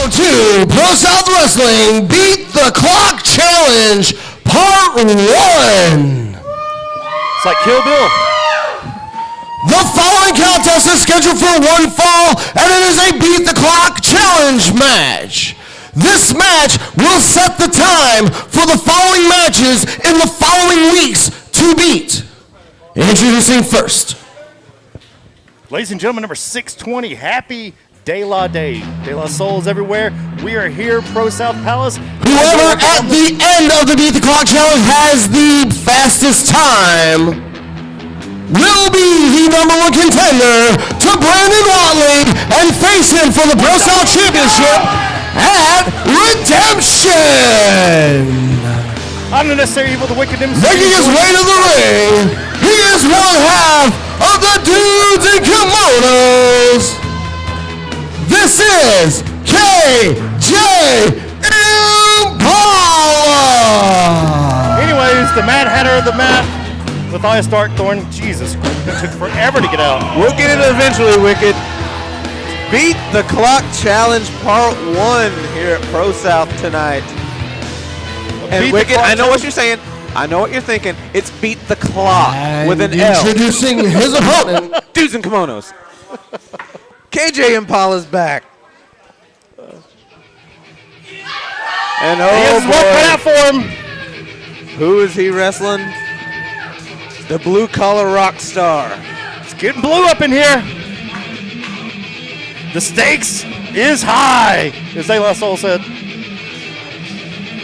Welcome to ProSouth Wrestling Beat the Clock Challenge Part 1. It's like Kill Bill. The following contest is scheduled for one fall, and it is a Beat the Clock Challenge match. This match will set the time for the following matches in the following weeks to beat. Introducing first. Ladies and gentlemen, number 620, Happy De La Day. De La Souls everywhere. We are here, ProSouth Palace. Whoever at the end of the Beat the Clock Challenge has the fastest time will be the #1 contender to Brandon Watley and face him for the ProSouth Championship at Redemption. Unnecessary evil, the wicked demonstration. Making his way to the ring, he is one half of the Dudes in Kimonos. This is KJ Impala. Anyways, the Mad Hatter of the mat with Elias Darkthorn. Jesus Christ, it took forever to get out. We'll get it eventually, Wicked. Beat the Clock Challenge Part 1 here at ProSouth tonight. And Wicked, I know what you're saying. I know what you're thinking. It's Beat the Clock with an L. Introducing his opponent. Dudes in Kimonos. KJ Impala's back. And He has oh one cut out boy, for him. who is he wrestling? The blue collar rock star. It's getting blue up in here. The stakes is high, as De La Soul said.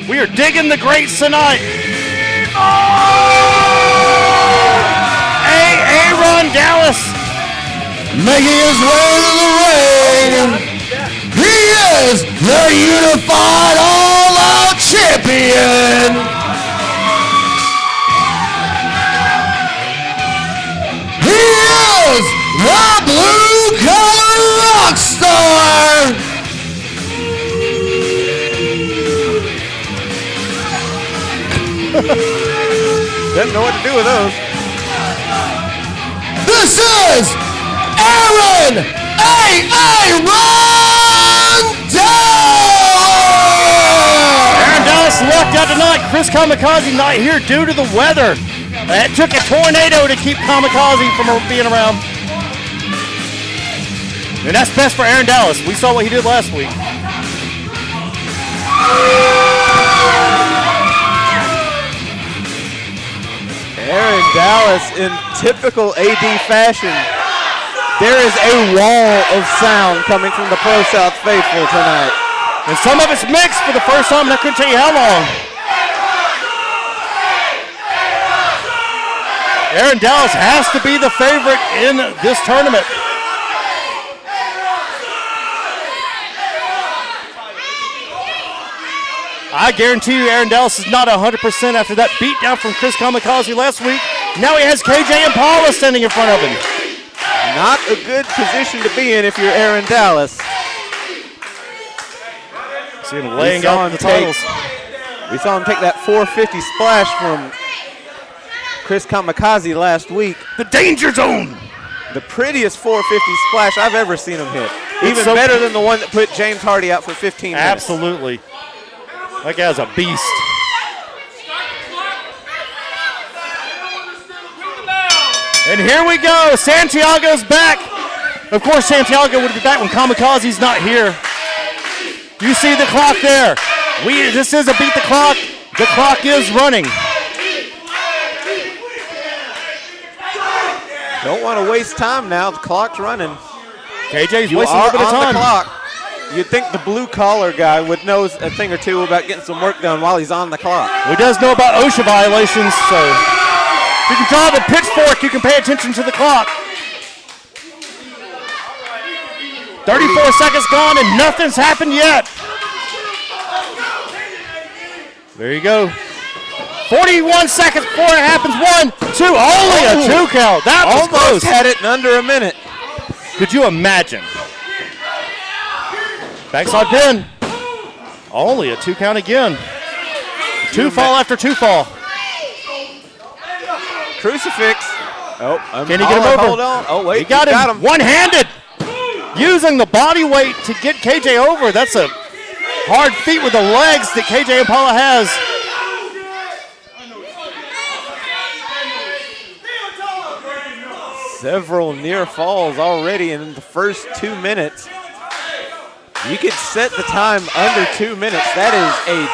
We are digging the grates tonight. Aaron Dallas. Making his way to the ring, he is the unified all-out champion. He is the blue-collar rock star. Doesn't know what to do with those. This is Aaron Aaron Dallas lucked out tonight. Chris Kamikaze not here due to the weather. It took a tornado to keep Kamikaze from being around. And that's best for Aaron Dallas. We saw what he did last week. Aaron Dallas in typical AD fashion. There is a wall of sound coming from the ProSouth faithful tonight. And some of it's mixed for the first time, and I couldn't tell you how long. Aaron Dallas has to be the favorite in this tournament. I guarantee you Aaron Dallas is not 100% after that beatdown from Chris Kamikaze last week. Now he has KJ Impala standing in front of him. Not a good position to be in if you're Aaron Dallas. See him laying out the titles. We saw him take that 450 splash from Chris Kamikaze last week. The danger zone. The prettiest 450 splash I've ever seen him hit. Even so better than the one that put James Hardy out for 15 minutes. Absolutely. That guy's a beast. And here we go. Santiago's back. Of course, Santiago would be back when Kamikaze's not here. You see the clock there. This is a Beat the Clock. The clock is running. Don't want to waste time now. The clock's running. KJ's You wasting a are little bit of on time. the clock. You'd think the blue collar guy would know a thing or two about getting some work done while he's on the clock. He does know about OSHA violations, so if you can draw the pitchfork, you can pay attention to the clock. 34 seconds gone and nothing's happened yet. There you go. 41 seconds before it happens. 1, 2, only a 2 count. That was Almost close. had it in under a minute. Could you imagine? Backside pin. Only a 2 count again. 2 fall after 2 fall. Crucifix. Oh, Can he get him over? Hold on. Oh, wait. He got him. One-handed. Using the body weight to get KJ over. That's a hard feet with the legs that KJ Impala has. Several near falls already in the first 2 minutes. You could set the time under 2 minutes. That is a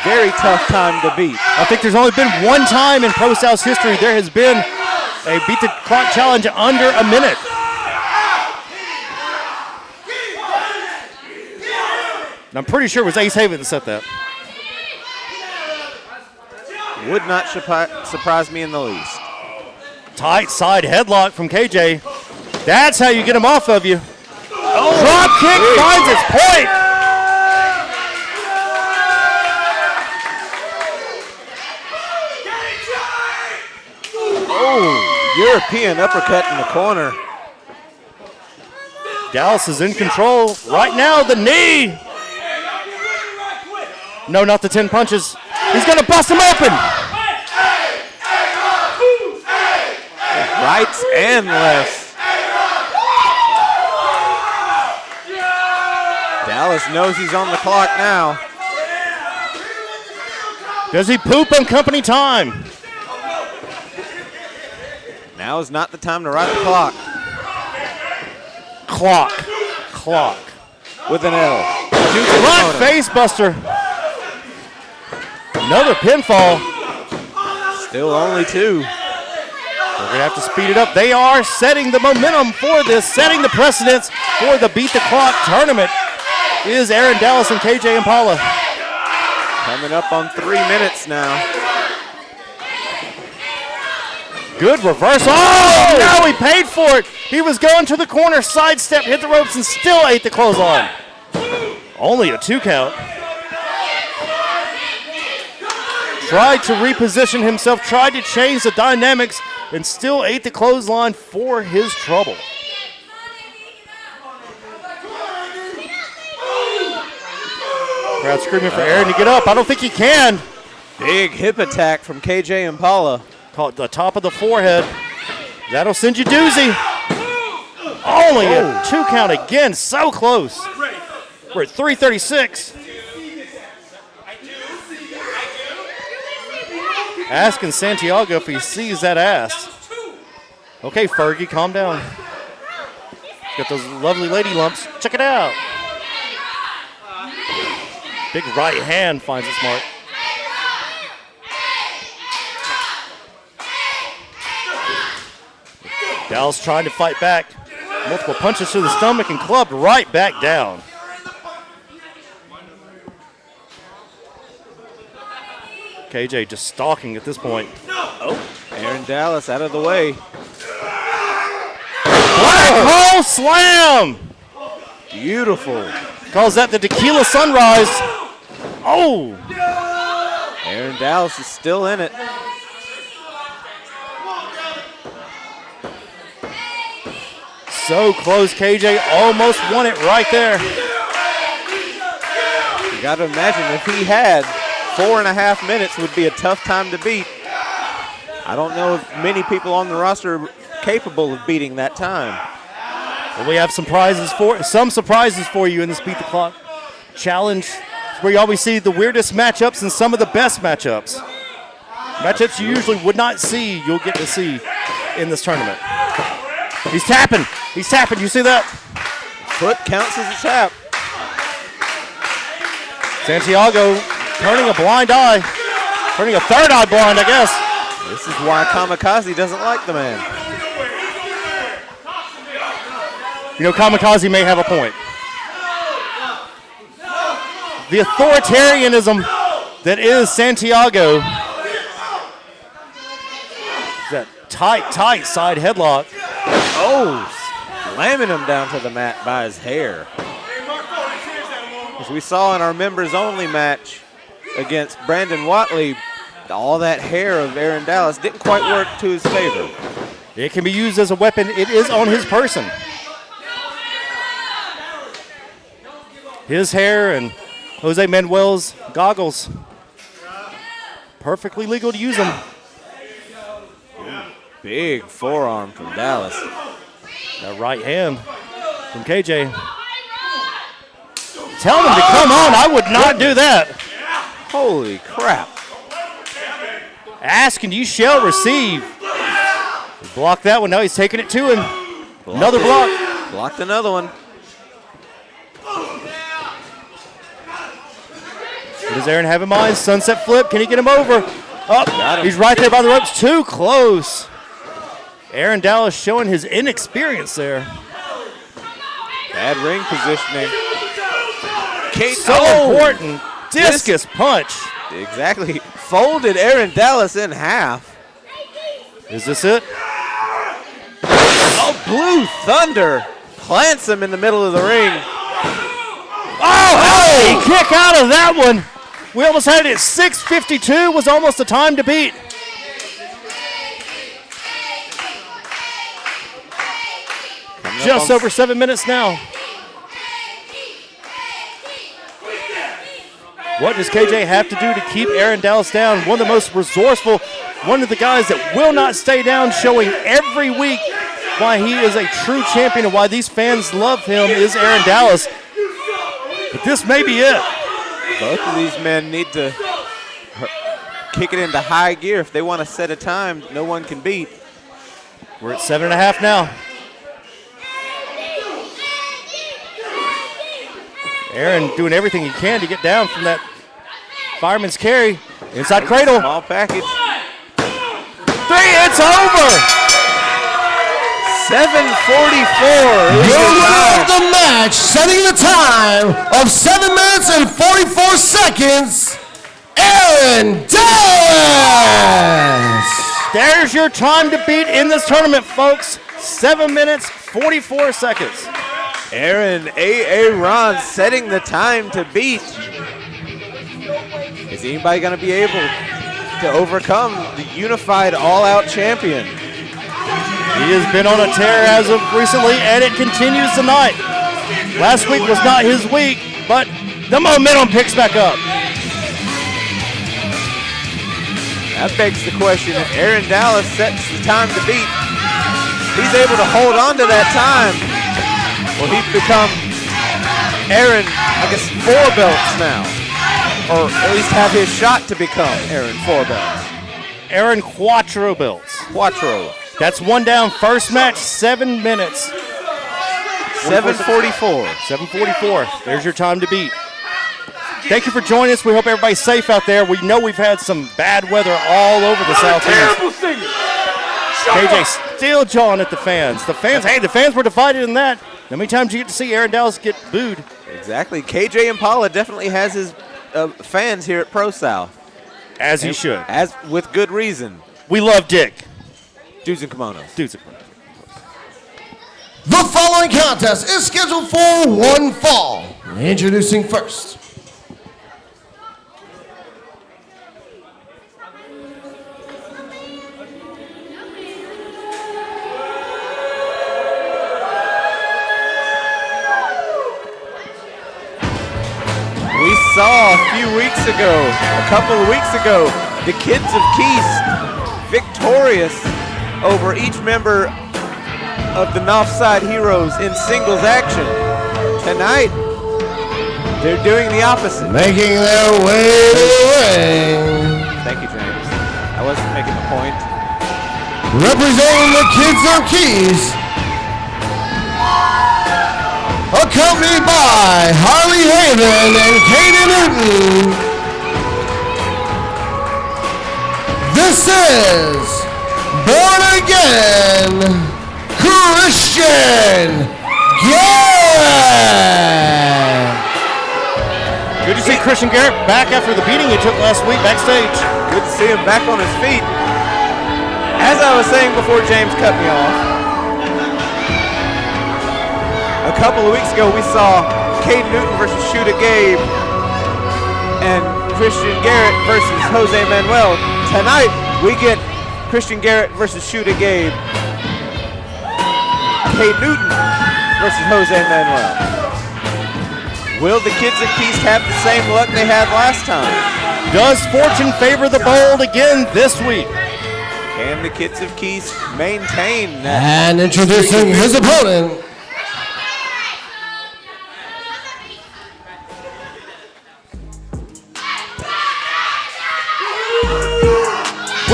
very tough time to beat. I think there's only been one time in Pro South's history there has been a beat the clock challenge under a minute. And I'm pretty sure it was Ace Haven that set that. Would not surprise me in the least. Tight side headlock from KJ. That's how you get him off of you. Oh, drop kick finds its point. Oh, European uppercut in the corner. Dallas is in control right now. The knee. No, not the 10 punches. He's going to bust him open. Rights and lefts. Dallas knows he's on the clock now. Does he poop on company time? Now is not the time to ride the clock. Clock. With an L. Front face buster. Another pinfall. Still only 2. We're going to have to speed it up. They are setting the momentum for this, setting the precedence for the Beat the Clock tournament. Is Aaron Dallas and KJ Impala. Coming up on 3 minutes now. Good reversal. Oh, now he paid for it. He was going to the corner, sidestep, hit the ropes, and still ate the clothesline. Only a 2 count. Tried to reposition himself, tried to change the dynamics, and still ate the clothesline for his trouble. Crowd screaming for Aaron to get up. I don't think he can. Big hip attack from KJ Impala. Caught the top of the forehead. That'll send you doozy. Only a 2 count again. So close. We're at 3:36. Asking Santiago if he sees that ass. Okay, Fergie, calm down. Got those lovely lady lumps. Check it out. Big right hand finds its mark. Dallas trying to fight back. Multiple punches to the stomach and clubbed right back down. KJ just stalking at this point. Oh, Aaron Dallas out of the way. Black hole slam! Beautiful. Calls that the tequila sunrise. Oh! Aaron Dallas is still in it. So close, KJ almost won it right there. You got to imagine if he had 4.5 minutes would be a tough time to beat. I don't know if many people on the roster are capable of beating that time. Well, we have some surprises for you in this Beat the Clock challenge. It's where you always see the weirdest matchups and some of the best matchups. Matchups you usually would not see, you'll get to see in this tournament. He's tapping. He's tapping. You see that? Foot counts as a tap. Santiago turning a blind eye. Turning a third eye blind, I guess. This is why Kamikaze doesn't like the man. You know, Kamikaze may have a point. The authoritarianism that is Santiago. That tight side headlock. Oh, slamming him down to the mat by his hair. As we saw in our members only match against Brandon Watley, all that hair of Aaron Dallas didn't quite work to his favor. It can be used as a weapon. It is on his person. His hair and Jose Manuel's goggles. Perfectly legal to use them. Big forearm from Dallas. That right hand from KJ. Tell them to come on. I would not do that. Holy crap. Asking, you shall receive. Block that one. Now he's taking it to him. Another block. Blocked another one. What does Aaron have in mind? Sunset flip. Can he get him over? Got Oh, him. he's right there by the ropes. Too close. Aaron Dallas showing his inexperience there. Bad ring positioning. So important. Discus punch. Exactly. Folded Aaron Dallas in half. Is this it? Oh, Blue Thunder plants him in the middle of the ring. Oh, hey! Kick out of that one. We almost had it at 6:52. Was almost the time to beat. Just over 7 minutes now. What does KJ have to do to keep Aaron Dallas down? One of the most resourceful, one of the guys that will not stay down, showing every week why he is a true champion and why these fans love him is Aaron Dallas. But this may be it. Both of these men need to kick it into high gear if they want to set a time no one can beat. We're at 7.5 now. Aaron doing everything he can to get down from that fireman's carry. Inside cradle. Small package. 3, it's over. 7:44. The winner of the match, setting the time of 7 minutes and 44 seconds, Aaron Dallas. There's your time to beat in this tournament, folks. 7 minutes, 44 seconds. Aaron A.A. Ron setting the time to beat. Is anybody going to be able to overcome the unified all-out champion? He has been on a tear as of recently, and it continues tonight. Last week was not his week, but the momentum picks back up. That begs the question, if Aaron Dallas sets the time to beat, he's able to hold on to that time. Will he become Aaron, I guess, 4 belts now? Or at least have his shot to become Aaron 4 belts. Aaron Quattro belts. Quattro. That's one down. First match, 7 minutes. 7:44. 7:44. There's your time to beat. Thank you for joining us. We hope everybody's safe out there. We know we've had some bad weather all over the Southeast. KJ still jawing at the fans. The fans were divided in that. How many times do you get to see Aaron Dallas get booed? Exactly. KJ Impala definitely has his fans here at ProSouth. As he should. As with good reason. We love Dick. Dudes in kimonos. Dudes and kimonos. The following contest is scheduled for one fall. Introducing first. We saw a couple of weeks ago, the Kids of Keys victorious over each member of the Northside Heroes in singles action. Tonight, they're doing the opposite. Making their way to the ring. Thank you, James. I wasn't making a point. Representing the Kids of Keys, accompanied by Harley Haven and Kaden Newton. This is Born Again Christian Garrett. Good to see Christian Garrett back after the beating he took last week backstage. Good to see him back on his feet. As I was saying before James cut me off, a couple of weeks ago we saw Cade Newton versus Shooter Gabe and Christian Garrett versus Jose Manuel. Tonight we get Christian Garrett versus Shooter Gabe, Cade Newton versus Jose Manuel. Will the Kids of Keys have the same luck they had last time? Does fortune favor the bold again this week? Can the Kids of Keys maintain that? And introducing his opponent,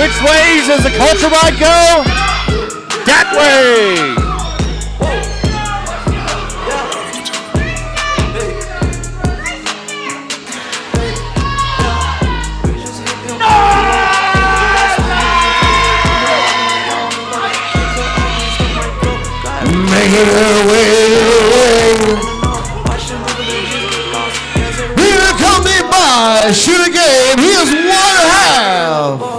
Which ways does the culture ride go? That way. Making her way. Here accompanied by Shooter Gabe. He is 1/2.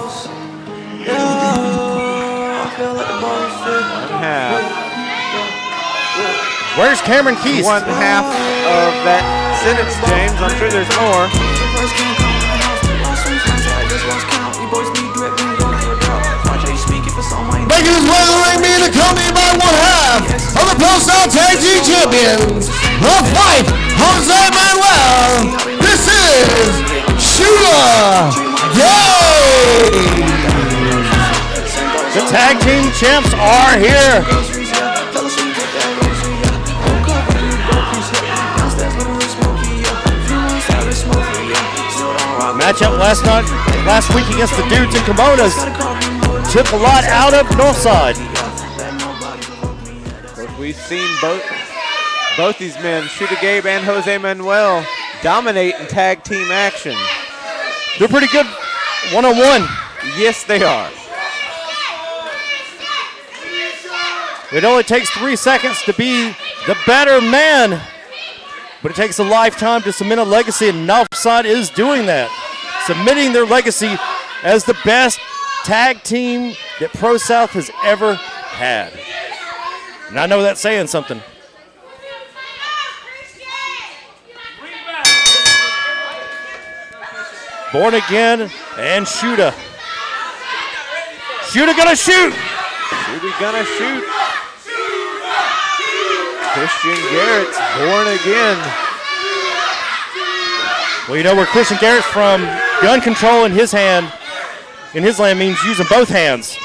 Where's Cameron Keys? 1/2 of that sentence, James. I'm sure there's more. Making his way to the ring, being accompanied by 1/2 of the ProSouth Tag Team Champions. The fight, Jose Manuel. This is Shooter Gabe. The tag team champs are here. Matchup last week against the dudes in kimonos. Took a lot out of Northside. Of course, we've seen both these men, Shooter Gabe and Jose Manuel, dominate in tag team action. They're pretty good one-on-one. Yes, they are. It only takes 3 seconds to be the better man, but it takes a lifetime to cement a legacy, and Northside is doing that. Submitting their legacy as the best tag team that ProSouth has ever had. And I know that's saying something. Born Again and Shooter. Shooter gonna shoot. Shooter gonna shoot. Christian Garrett's Born Again. Well, you know where Christian Garrett's from, gun control in his hand, in his land means using both hands.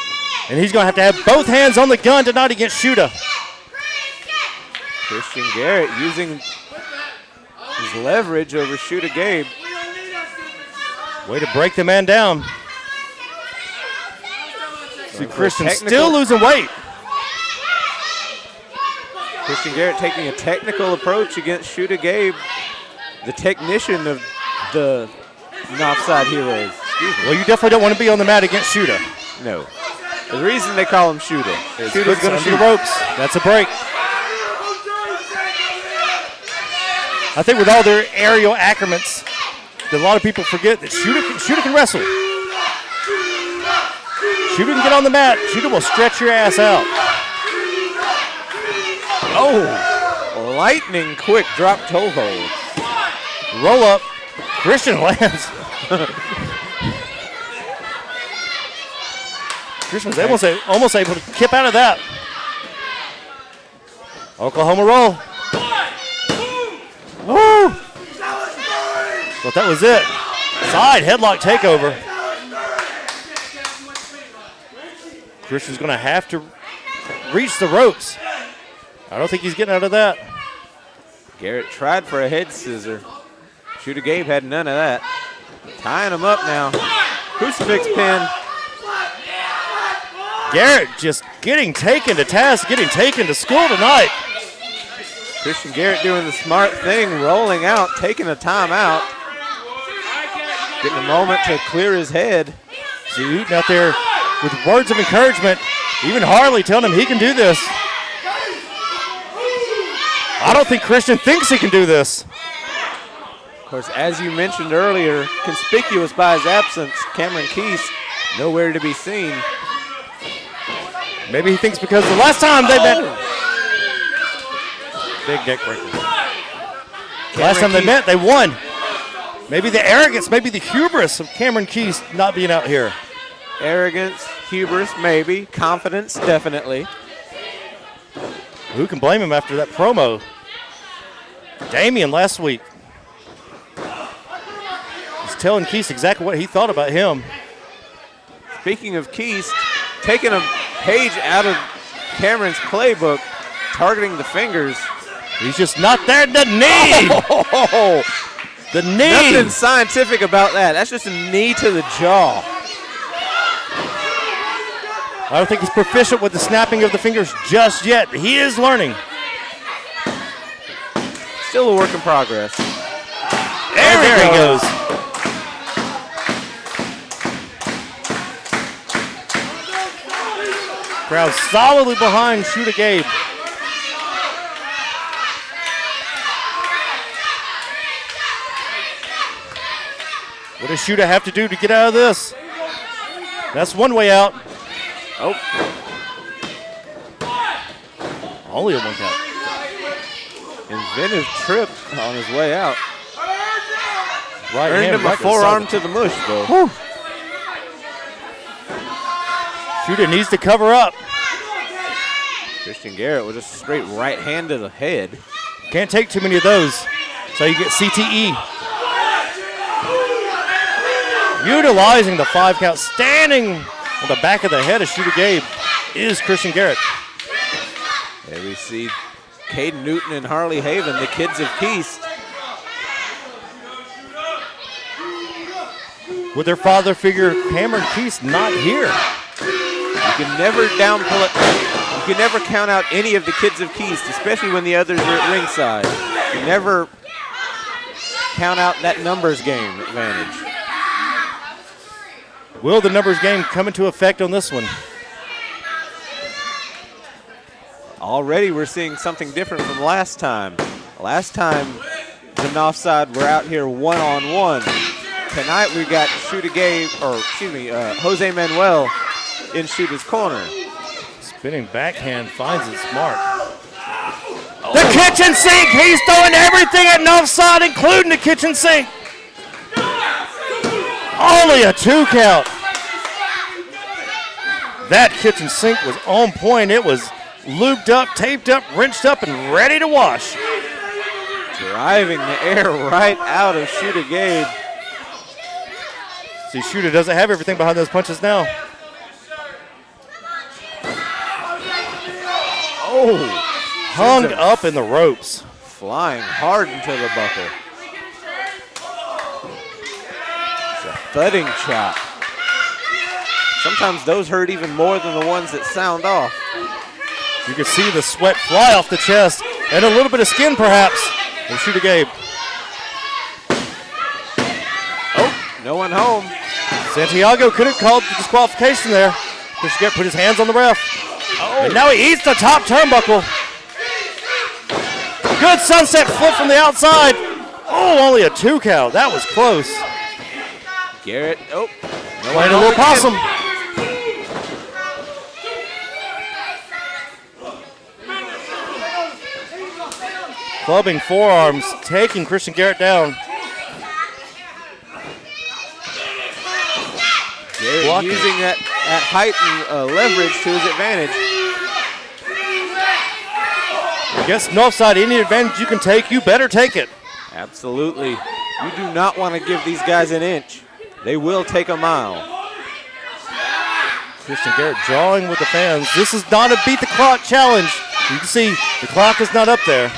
And he's going to have both hands on the gun tonight against Shooter. Christian Garrett using his leverage over Shooter Gabe. Way to break the man down. See Christian still losing weight. Christian Garrett taking a technical approach against Shooter Gabe, the technician of the Northside Heroes. Excuse me. Well, you definitely don't want to be on the mat against Shooter. No. The reason they call him Shooter is Shooter's going to shoot the ropes. That's a break. I think with all their aerial acclimates, that a lot of people forget that Shooter can wrestle. Shooter can get on the mat. Shooter will stretch your ass out. Oh, lightning quick drop toe hold. Roll up. Christian lands. Christian was almost able to kip out of that. Oklahoma roll. Woo! Thought that was it. Side headlock takeover. Christian's going to have to reach the ropes. I don't think he's getting out of that. Garrett tried for a head scissor. Shooter Gabe had none of that. Tying him up now. Crucifix pin. Garrett just getting taken to task, getting taken to school tonight. Christian Garrett doing the smart thing, rolling out, taking a timeout. Getting a moment to clear his head. See Eaton out there with words of encouragement. Even Harley telling him he can do this. I don't think Christian thinks he can do this. Of course, as you mentioned earlier, conspicuous by his absence, Cameron Keys nowhere to be seen. Maybe he thinks because the last time they met. Big neck breaker. Last time they met, they won. Maybe the arrogance, maybe the hubris of Cameron Keys not being out here. Arrogance, hubris, maybe. Confidence, definitely. Who can blame him after that promo? Damian last week. He's telling Keys exactly what he thought about him. Speaking of Keys, taking a page out of Cameron's playbook, targeting the fingers. He's just not there. The knee. Oh, the knee. Nothing scientific about that. That's just a knee to the jaw. I don't think he's proficient with the snapping of the fingers just yet. He is learning. Still a work in progress. There he goes. Crowd solidly behind Shooter Gabe. What does Shooter have to do to get out of this? That's one way out. Oh. Only a one count. Inventive trip on his way out. Right Earned hand him a right forearm to the mush, though. Whew. Shooter needs to cover up. Christian Garrett with a straight right hand to the head. Can't take too many of those. So you get CTE. Utilizing the 5 count, standing on the back of the head of Shooter Gabe is Christian Garrett. There we see Caden Newton and Harley Haven, the kids of Keast. With their father figure, Cameron Keast, not here. You can never downpull it. You can never count out any of the kids of Keast, especially when the others are at ringside. You never count out that numbers game advantage. Will the numbers game come into effect on this one? Already we're seeing something different from last time. Last time, the North side were out here one-on-one. Tonight we got Jose Manuel in Shooter's corner. Spinning backhand finds it smart. The kitchen sink! He's throwing everything at North side, including the kitchen sink. Only a 2 count. That kitchen sink was on point. It was lubed up, taped up, wrenched up, and ready to wash. Driving the air right out of Shooter Gabe. See, Shooter doesn't have everything behind those punches now. Oh! Hung up in the ropes. Flying hard into the buckle. It's a thudding chop. Sometimes those hurt even more than the ones that sound off. You can see the sweat fly off the chest and a little bit of skin, perhaps, from Shooter Gabe. Oh, no one home. Santiago could have called the disqualification there. Christian Garrett put his hands on the ref. Oh. And now he eats the top turnbuckle. Good sunset flip from the outside. Oh, only a 2 count. That was close. Garrett, no Playing a little possum. Clubbing forearms, taking Christian Garrett down. Garrett Blocking. using that height and leverage to his advantage. I guess Northside, any advantage you can take, you better take it. Absolutely. You do not want to give these guys an inch. They will take a mile. Christian Garrett drawing with the fans. This is not a beat the clock challenge. You can see the clock is not up there.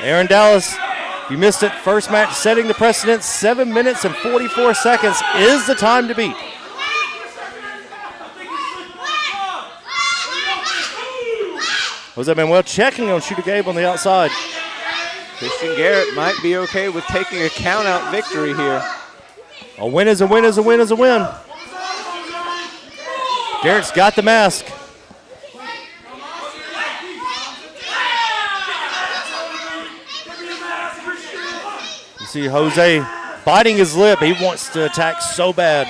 Aaron Dallas, if you missed it, first match setting the precedent, 7 minutes and 44 seconds is the time to beat. Jose Manuel checking on Shooter Gabe on the outside. Christian Garrett might be okay with taking a count-out victory here. A win is a win is a win is a win. Garrett's got the mask. You see Jose biting his lip. He wants to attack so bad.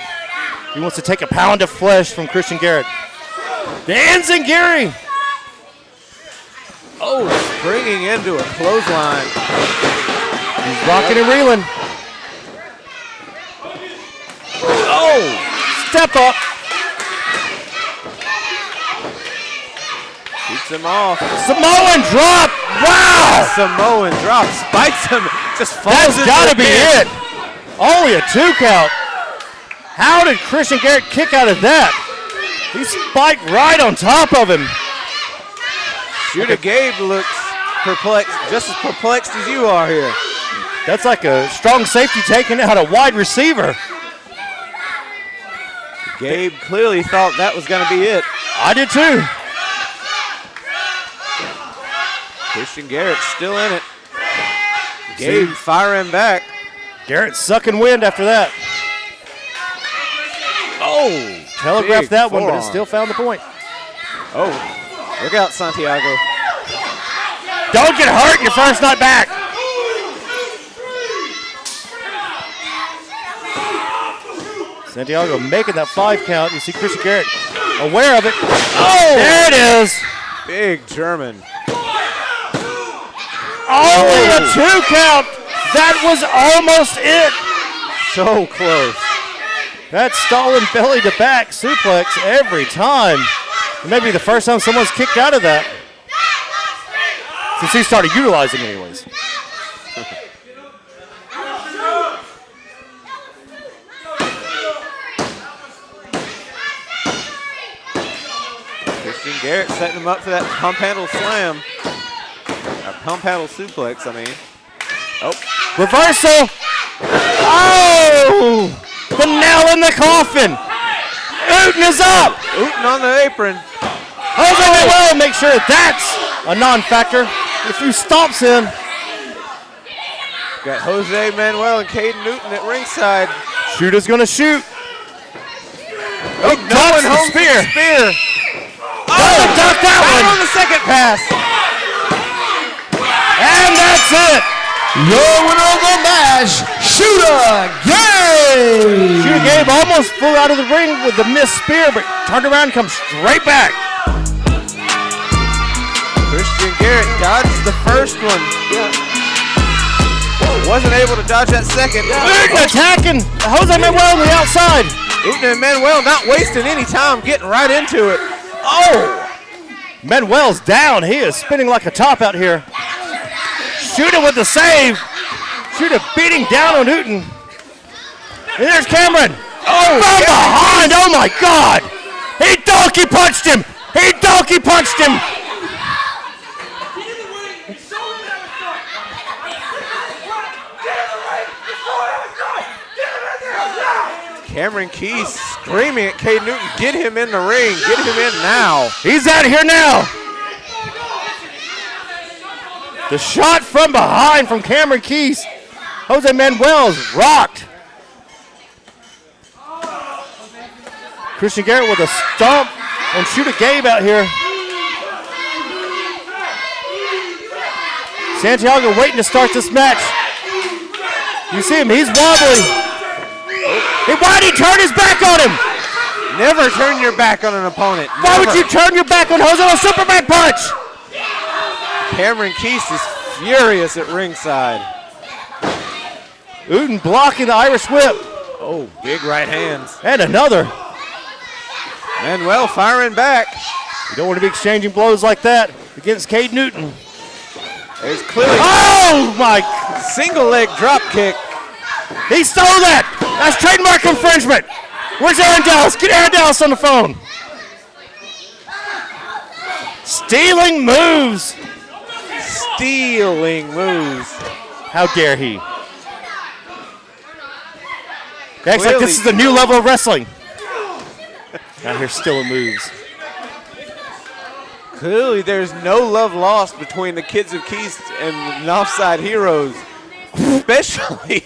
He wants to take a pound of flesh from Christian Garrett. The enziguri. Oh, springing into a clothesline. He's rocking and reeling. Oh, step up. Beats him off. Samoan drop. Wow. Samoan drop. Spikes him. Just falls. That's into got to the be pin. it. Only a 2 count. How did Christian Garrett kick out of that? He spiked right on top of him. Shooter Gabe looks perplexed, just as perplexed as you are here. That's like a strong safety taking out a wide receiver. Gabe clearly thought that was going to be it. I did too. Christian Garrett still in it. Gabe firing back. Garrett sucking wind after that. Oh, telegraphed that one, but forearm. it still found the point. Oh, look out, Santiago. Don't get hurt your first night back. Santiago making that 5 count. You see Christian Garrett aware of it. Oh, there it is. Big German. Only a 2 count. That was almost it. So close. That stolen belly to back suplex every time. It may be the first time someone's kicked out of that since he started utilizing it anyways. Christian Garrett setting him up for that pump handle slam. Or pump handle suplex, I mean. Oh. Reversal. Oh! The nail in the coffin. Uten is up. Uten on the apron. Jose Manuel make sure that's a non-factor. A few stomps in. Got Jose Manuel and Caden Newton at ringside. Shooter's gonna shoot. Oh, Ducks the spear. Oh, duck that one. one. On the second pass. And that's it. Your winner of the match, Shooter Gabe. Shooter Gabe almost flew out of the ring with the missed spear, but turned around and comes straight back. Christian Garrett dodged the first one. Wasn't able to dodge that second. Uten attacking Jose Manuel on the outside. Uten and Manuel not wasting any time, getting right into it. Oh! Manuel's down. He is spinning like a top out here. Shooter with the save. Shooter beating down on Uten. And there's Cameron. Oh, from behind. Oh my God. He donkey punched him. He donkey punched him. Cameron Keys screaming at Caden Newton, get him in the ring, get him in now. He's out of here now. The shot from behind from Cameron Keys. Jose Manuel's rocked. Christian Garrett with a stomp on Shooter Gabe out here. Santiago waiting to start this match. You see him, he's wobbly. Why did he turn his back on him? Never turn your back on an opponent. Why would you turn your back on Jose with a Superman punch? Cameron Keys is furious at ringside. Uten blocking the Irish whip. Oh, big right hands. And another. Manuel firing back. You don't want to be exchanging blows like that against Caden Newton. There's clearly my single leg drop kick. He stole that. That's trademark infringement. Where's Aaron Dallas? Get Aaron Dallas on the phone. Stealing moves. Stealing moves. How dare he? Acts like this is the new level of wrestling. Out here stealing moves. Clearly there's no love lost between the Kids of Keys and the Offside Heroes. Especially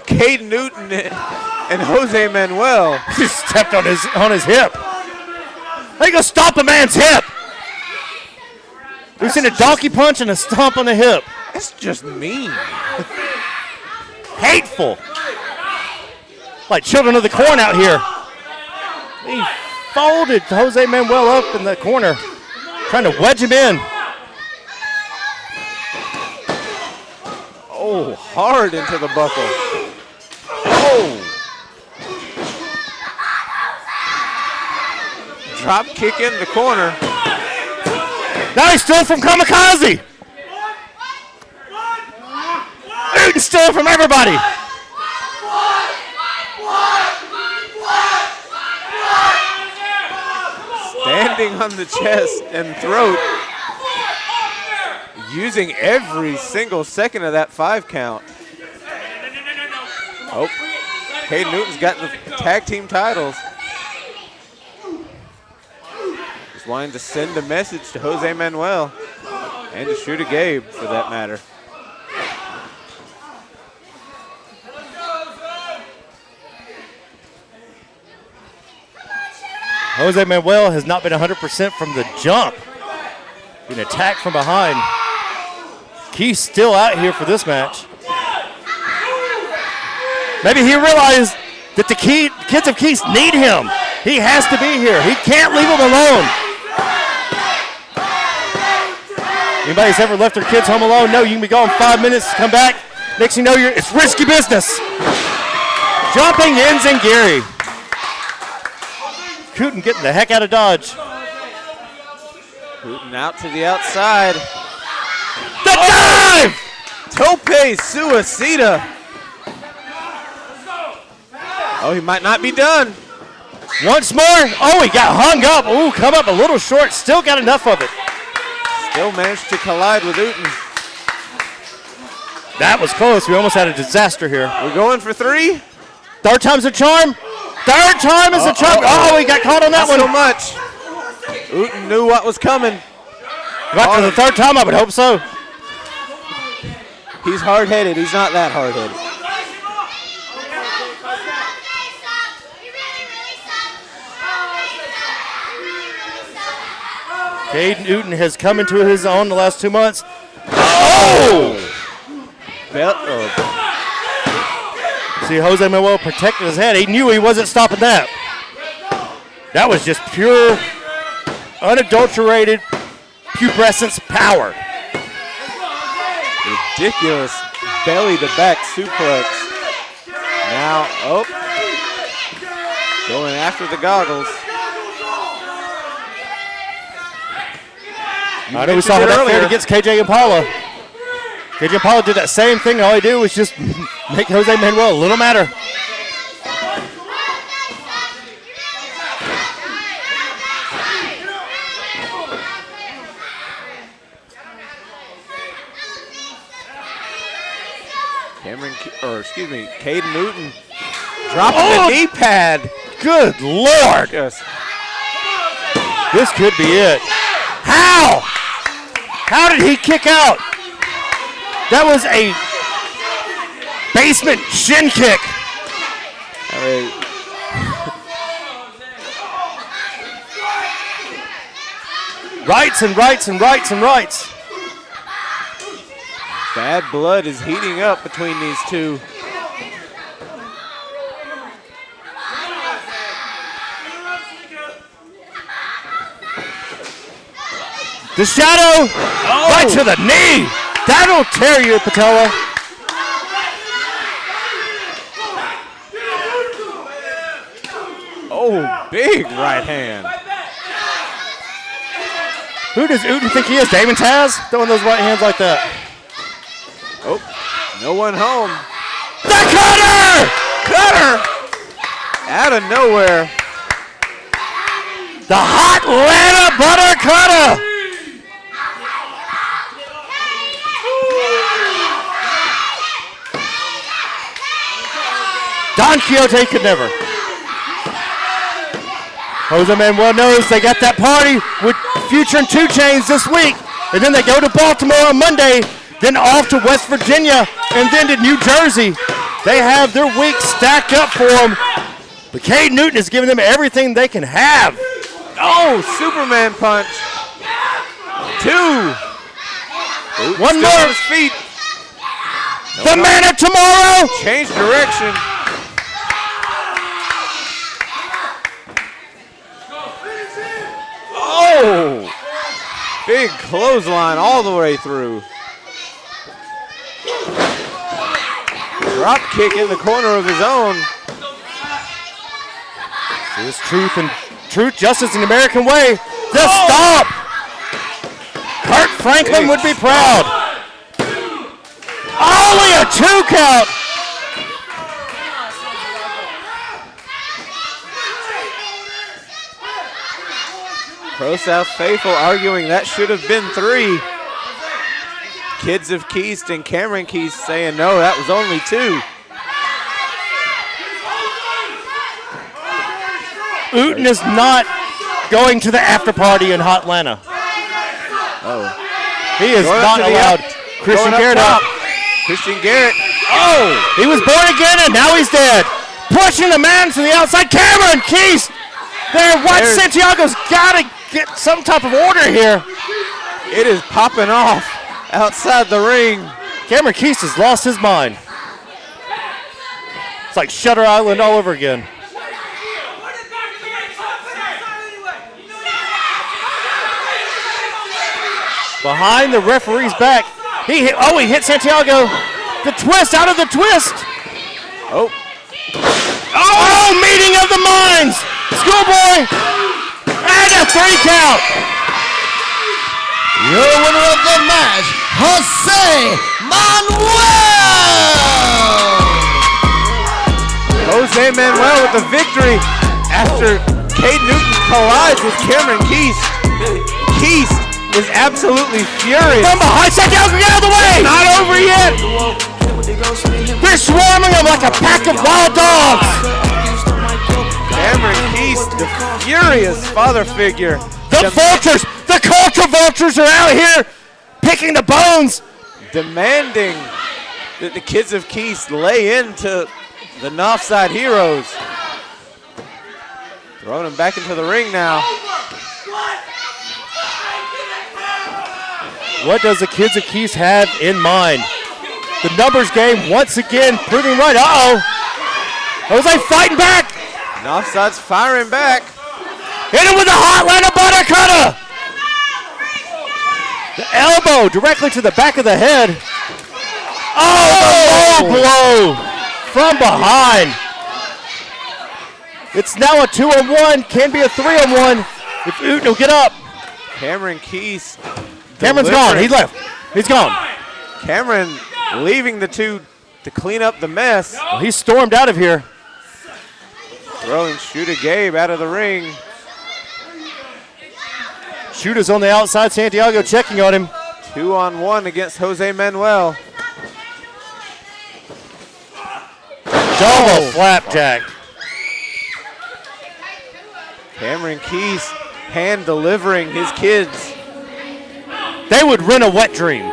Caden Newton and Jose Manuel. He stepped on his hip. How you gonna stomp a man's hip? We've seen a donkey punch and a stomp on the hip. That's just mean. Hateful. Like children of the corn out here. He folded Jose Manuel up in the corner, trying to wedge him in. Oh, hard into the buckle. Oh. Drop kick in the corner. Now he's stealing from Kamikaze. Uten's stealing from everybody. Standing on the chest and throat. Using every single second of that 5 count. Oh, Caden Newton's got the tag team titles. Just wanting to send a message to Jose Manuel and to Shooter Gabe, for that matter. Jose Manuel has not been 100% from the jump. Being attacked from behind. Keith's still out here for this match. Maybe he realized that the kids of Keith need him. He has to be here. He can't leave them alone. Anybody's ever left their kids home alone? No, you can be gone 5 minutes, come back. Next thing you know, it's risky business. Jumping ends and Gary. Cooten getting the heck out of Dodge. Cooten out to the outside. The dive! Tope Suicida. Oh, he might not be done. Once more. Oh, he got hung up. Ooh, come up a little short. Still got enough of it. Still managed to collide with Uten. That was close. We almost had a disaster here. We're going for 3. Third time's a charm. Third time is a charm. Oh, he got caught on that one. So much. Uten knew what was coming. Got to the third time, I would hope so. He's hard-headed. He's not that hard-headed. Caden Uten has come into his own the last 2 months. Oh! See, Jose Manuel protected his head. He knew he wasn't stopping that. That was just pure, unadulterated, pubescence power. Ridiculous belly-to-back suplex. Now, going after the goggles. I know we saw how that fared against KJ Impala. KJ Impala did that same thing. All he did was just make Jose Manuel a little madder. Caden Newton dropping the knee pad. Good Lord. Yes. This could be it. How? How did he kick out? That was a basement shin kick. Rights and rights and rights and rights. Bad blood is heating up between these two. The shadow, right to the knee. That'll tear your patella. Oh, big right hand. Who does Uten think he is? Damon Taz? Throwing those right hands like that. Oh, no one home. The cutter! Cutter! Out of nowhere. The hot Atlanta butter cutter! Don Quixote could never. Jose Manuel knows they got that party with Future and 2 Chainz this week. And then they go to Baltimore on Monday, then off to West Virginia, and then to New Jersey. They have their week stacked up for them. But Cade Newton is giving them everything they can have. Oh, Superman punch. 2. One more. On his feet. The man of tomorrow. Change direction. Oh! Big clothesline all the way through. Drop kick in the corner of his own. This truth, justice, and American way. The stop. Kurt Franklin would be proud. Only a 2 count. ProSouth faithful arguing that should have been 3. Kids of Keast and Cameron Keast saying no, that was only 2. Uten is not going to the after party in Hotlanta. Oh. He is not allowed. Christian Garrett up. Christian Garrett. Oh, he was born again and now he's dead. Pushing the man to the outside. Cameron Keys. There, what? Santiago's got to get some type of order here. It is popping off outside the ring. Cameron Keys has lost his mind. It's like Shutter Island all over again. Behind the referee's back. He hit Santiago. The twist out of the twist. Oh, meeting of the minds. Schoolboy. And a 3 count. Your winner of the match, Jose Manuel with the victory after Cade Newton collides with Cameron Keys. Keys is absolutely furious. From behind, Santiago, get out of the way! Not over yet. They're swarming him like a pack of wild dogs. Cameron Keys, the furious father figure. The vultures, the culture vultures are out here picking the bones. Demanding that the kids of Keys lay into the Northside Heroes. Throwing him back into the ring now. What does the kids of Keys have in mind? The numbers game once again proving right. Uh-oh. Jose fighting back. Northside's firing back. Hit him with a Hotlanta butter cutter. The elbow directly to the back of the head. Oh, the low blow from behind. It's now a 2-on-1, can be a 3-on-1 if Uten will get up. Cameron Keys. Cameron's gone, he left, he's gone. Cameron leaving the two to clean up the mess. Well, he stormed out of here. Throwing Shooter Gabe out of the ring. Shooter's on the outside, Santiago checking on him. 2-on-1 against Jose Manuel. Double flapjack. Cameron Keys hand delivering his kids. They would rent a wet dream.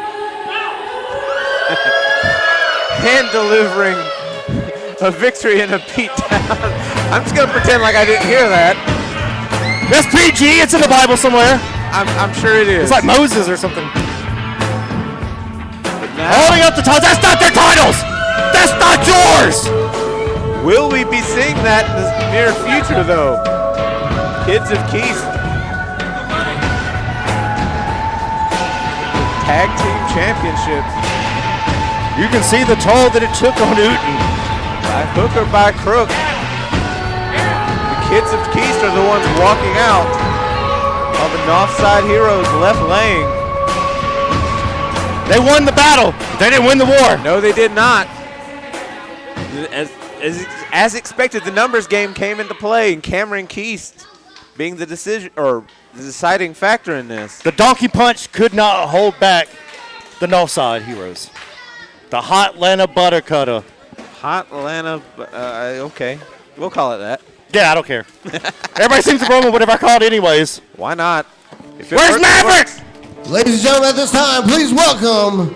Hand delivering a victory and a beatdown. I'm just going to pretend like I didn't hear that. That's PG, it's in the Bible somewhere. I'm sure it is. It's like Moses or something. Now, holding up the titles, that's not their titles! That's not yours! will we be seeing that in the near future though? Kids of Keith. Tag Team Championship. You can see the toll that it took on Uten. By hook or by crook, the kids of Keith are the ones walking out while the Northside Heroes left laying. They won the battle, but they didn't win the war. No, they did not. As expected, the numbers game came into play, and Cameron Keith being the decision or the deciding factor in this. The donkey punch could not hold back the Northside Heroes. The Hot Atlanta Butter Cutter. Hot Atlanta, okay. We'll call it that. Yeah, I don't care. Everybody seems to roll with whatever I call it anyways. Why not? Where's Maverick? Ladies and gentlemen, at this time, please welcome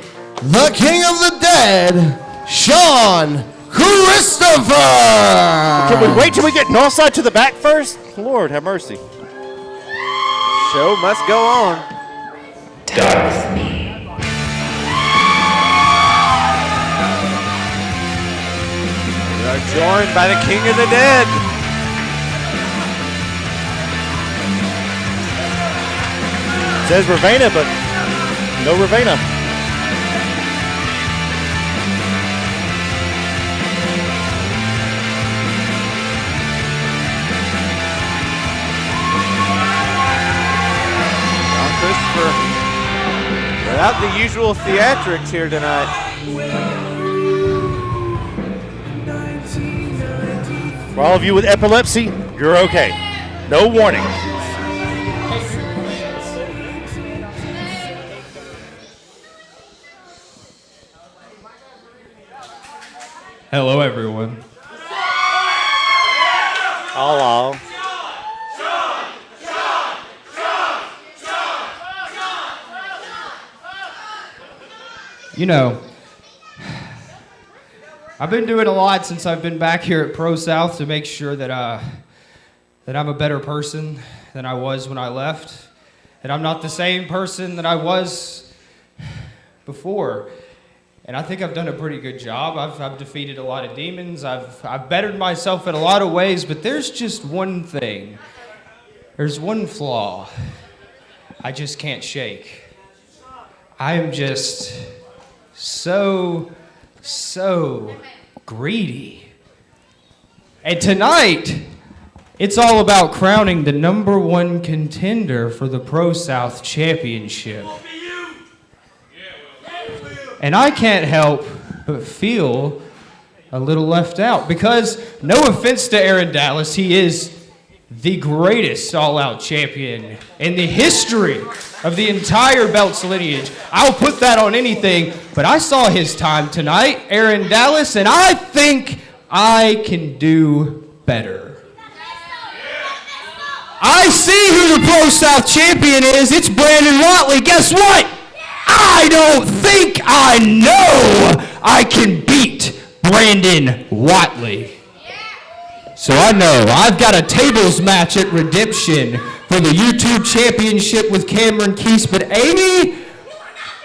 the King of the Dead, Sean Christopher. Can we wait till we get Northside to the back first? Lord, have mercy. Show must go on. Die with me. We are joined by the King of the Dead. Says Ravena, but no Ravena. John Christopher without the usual theatrics here tonight. For all of you with epilepsy, you're okay. No warning. Hello, everyone. Hello. you know, I've been doing a lot since I've been back here at ProSouth to make sure that I'm a better person than I was when I left. And I'm not the same person that I was before. And I think I've done a pretty good job. I've defeated a lot of demons. I've bettered myself in a lot of ways, but there's just one thing. There's one flaw I just can't shake. I am just so greedy. And tonight, it's all about crowning the #1 contender for the ProSouth Championship. And I can't help but feel a little left out because, no offense to Aaron Dallas, he is the greatest all-out champion in the history of the entire belts lineage. I'll put that on anything, but I saw his time tonight, Aaron Dallas, and I think I can do better. I see who the ProSouth champion is. It's Brandon Watley. Guess what? I don't think I know I can beat Brandon Watley. So I know I've got a tables match at Redemption for the YouTube Championship with Cameron Keese. But Amy,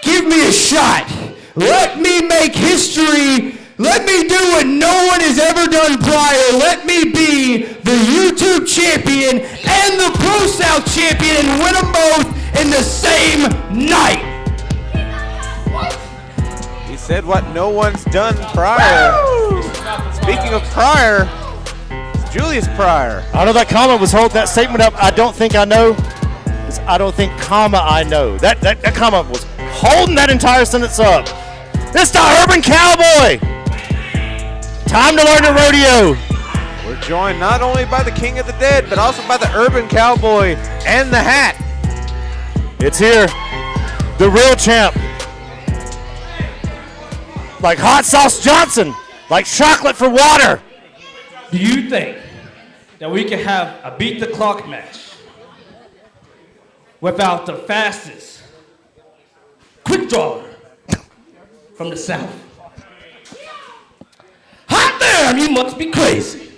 give me a shot. Let me make history. Let me do what no one has ever done prior. Let me be the YouTube champion and the ProSouth champion and win them both in the same night. He said what no one's done prior. Woo! Speaking of prior, it's Julius Prior. I know that comment was holding that statement up. I don't think I know. It's I don't think, comma, I know. That comment was holding that entire sentence up. This is the Urban Cowboy. Time to learn the rodeo. We're joined not only by the King of the Dead, but also by the Urban Cowboy and the hat. It's here. The real champ. Like hot sauce Johnson. Like chocolate for water. Do you think that we can have a beat the clock match without the fastest quick drawer from the South? Hot damn, you must be crazy.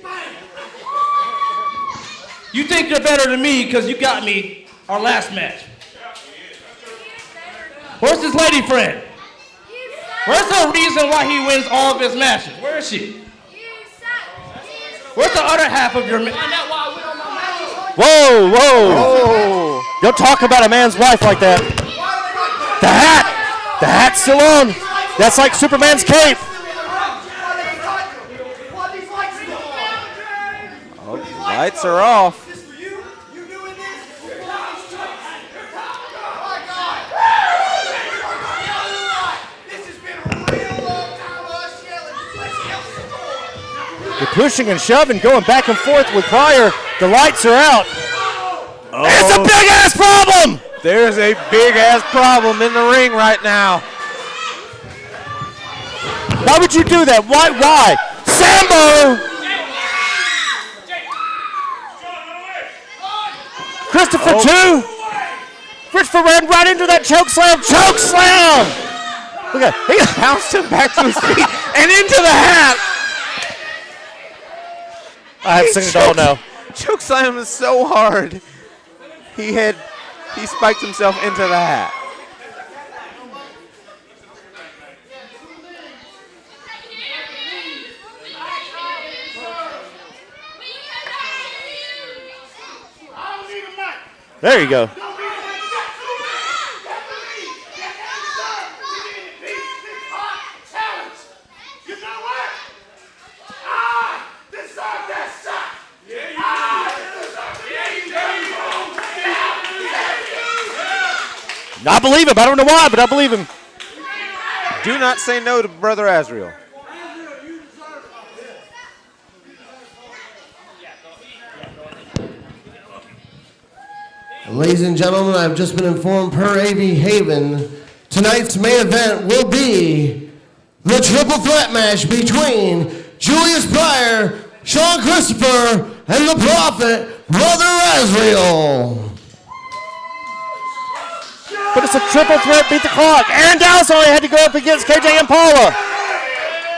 You think you're better than me because you got me our last match. Where's his lady friend? Where's the reason why he wins all of his matches? Where is she? Where's the other half of your match? Whoa, whoa. Don't talk about a man's wife like that. The hat. The hat's still on. That's like Superman's cape. Oh, the lights are off. You're pushing and shoving, going back and forth with Pryor. The lights are out. Oh. It's a big-ass problem! There's a big-ass problem in the ring right now. Why would you do that? Why? Sambo! Christopher, too. Christopher ran right into that choke slam. Choke slam! Look at he Bounced him back to his feet and into the hat. I have seen it all now. Choke slam is so hard. He spiked himself into the hat. There you go. I believe him. I don't know why, but I believe him. Do not say no to Brother Azriel. Ladies and gentlemen, I've just been informed per AV Haven, tonight's main event will be the triple threat match between Julius Pryor, Sean Christopher, and the Prophet, Brother Azriel. But it's a triple threat, beat the clock. Aaron Dallas only had to go up against KJ Impala.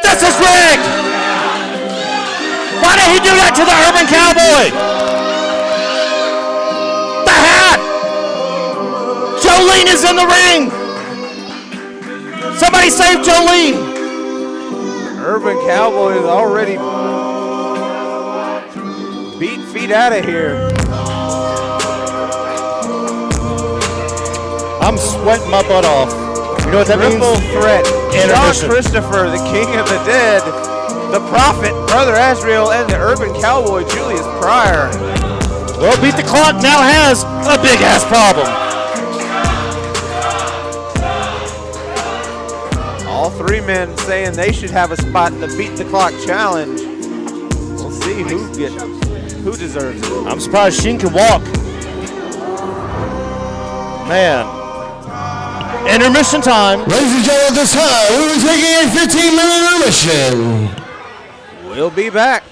This is rigged! Why did he do that to the Urban Cowboy? The hat! Jolene is in the ring! Somebody save Jolene! Urban Cowboy is already beat feet out of here. I'm sweating my butt off. You know what that means? Triple threat. John Intermission. Christopher, the king of the dead, the prophet, Brother Azrael, and the Urban Cowboy, Julius Pryor. Well, Beat the Clock now has a big-ass problem. All three men saying they should have a spot in the Beat the Clock challenge. We'll see who deserves it. I'm surprised Sheen can walk. Man. Intermission time. Ladies and gentlemen, at this time, we will be taking a 15-minute intermission. We'll be back.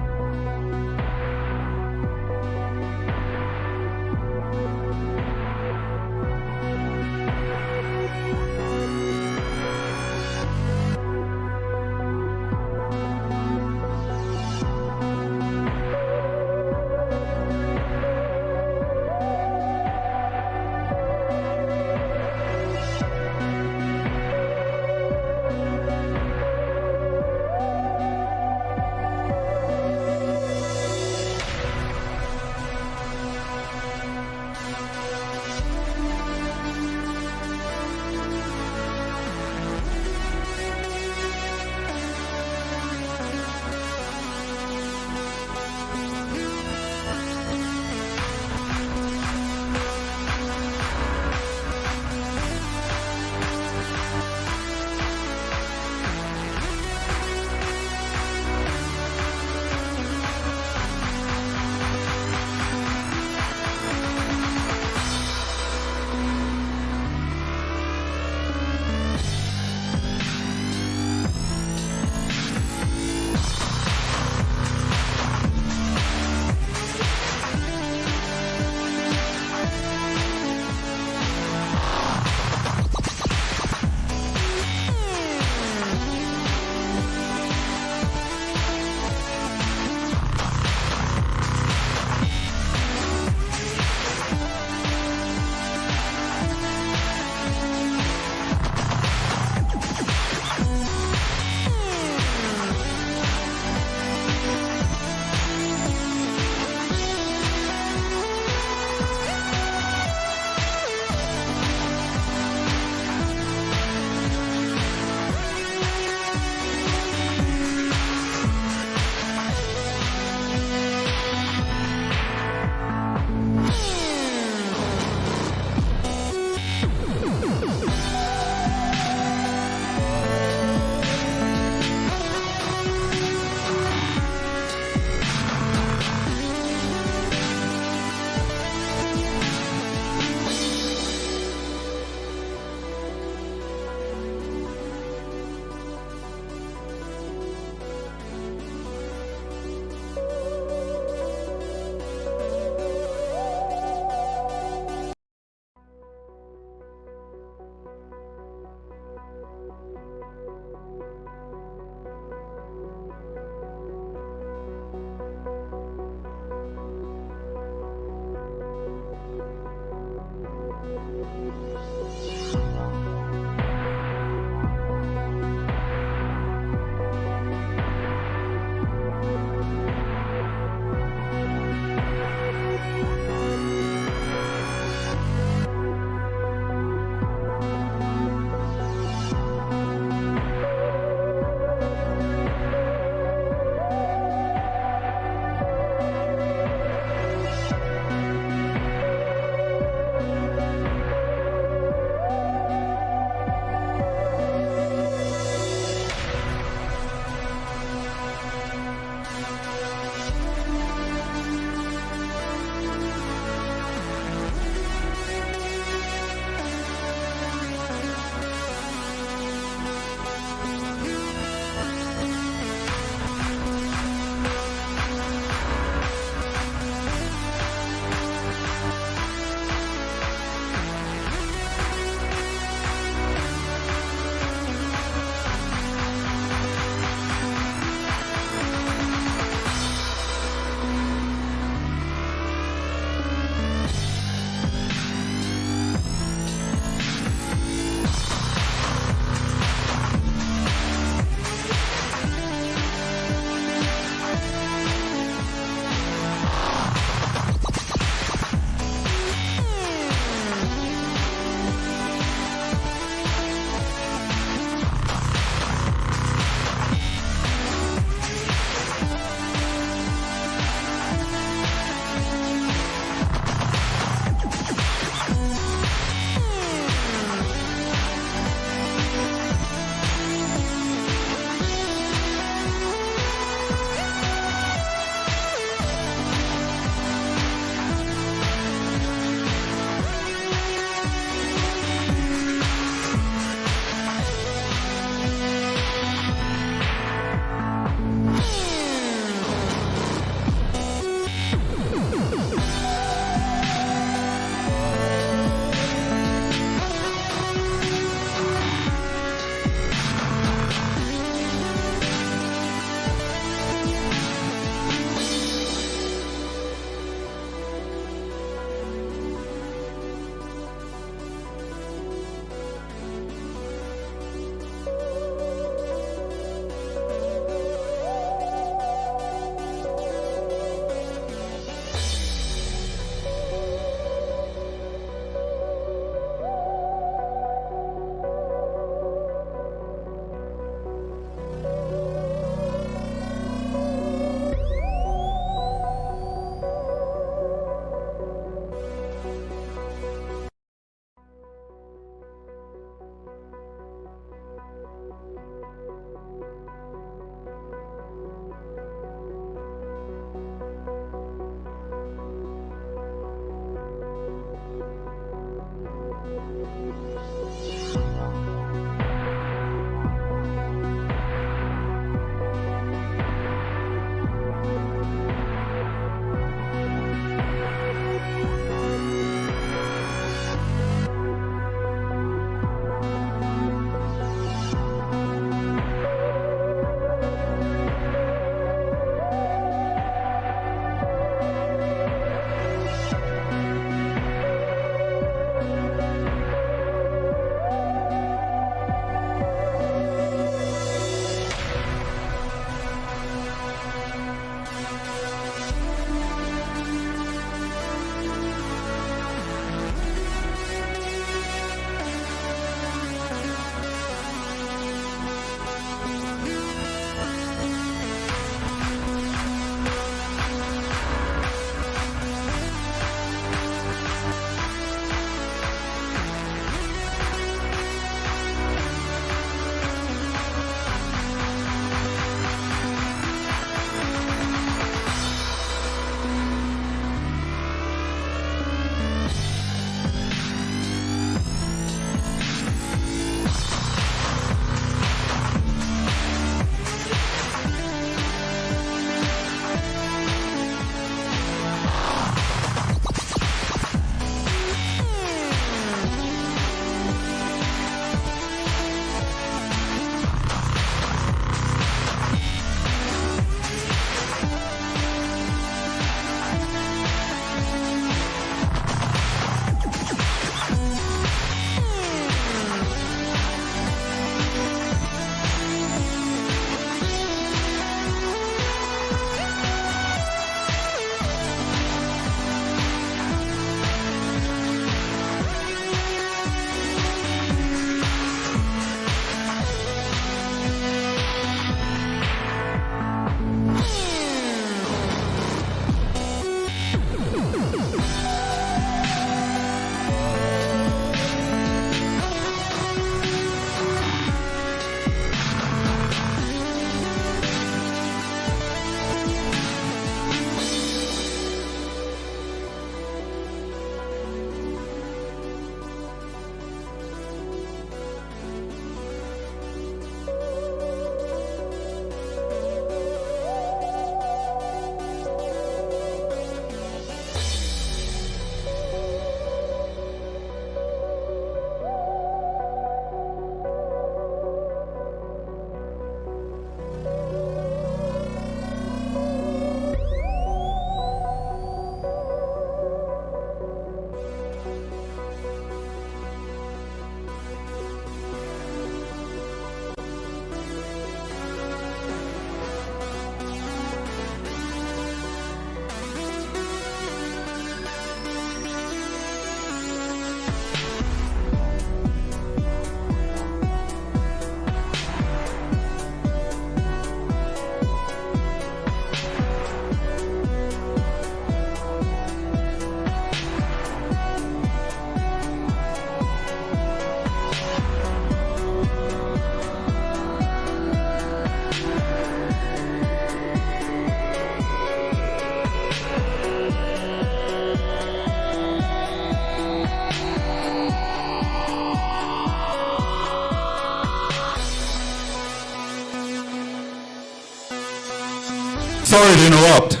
sorry to interrupt.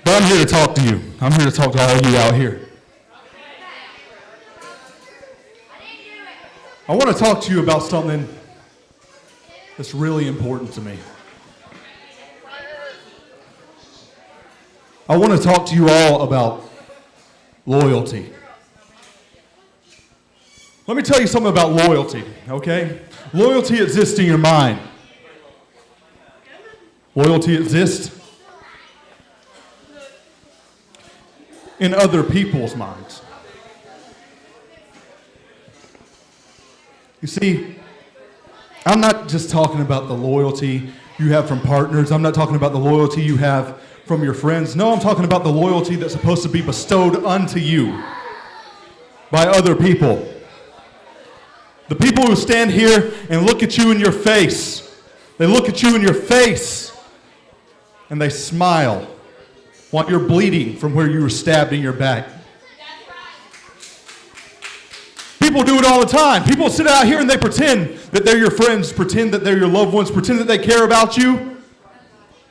But I'm here to talk to you. I'm here to talk to all you out here. I want to talk to you about something that's really important to me. I want to talk to you all about loyalty. Let me tell you something about loyalty, okay? Loyalty exists in your mind. Loyalty exists in other people's minds. You see, I'm not just talking about the loyalty you have from partners. I'm not talking about the loyalty you have from your friends. No, I'm talking about the loyalty that's supposed to be bestowed unto you by other people. The people who stand here and look at you in your face. They look at you in your face and they smile while you're bleeding from where you were stabbed in your back. People do it all the time. People sit out here and they pretend that they're your friends, pretend that they're your loved ones, pretend that they care about you.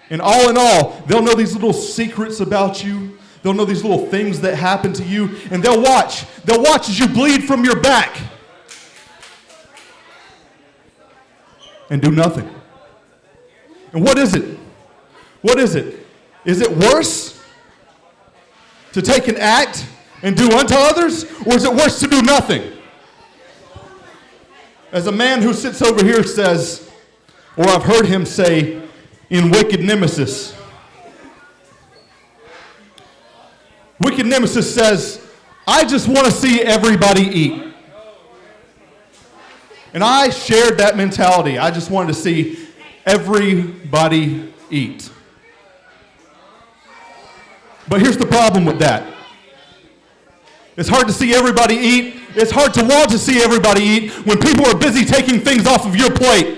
And all in all, they'll know these little secrets about you. They'll know these little things that happen to you. And they'll watch. They'll watch as you bleed from your back. And do nothing. And what is it? What is it? Is it worse to take an act and do unto others? Or is it worse to do nothing? As a man who sits over here says, or I've heard him say in Wicked Nemesis. Wicked Nemesis says, I just want to see everybody eat. And I shared that mentality. I just wanted to see everybody eat. But here's the problem with that. It's hard to see everybody eat. It's hard to want to see everybody eat when people are busy taking things off of your plate.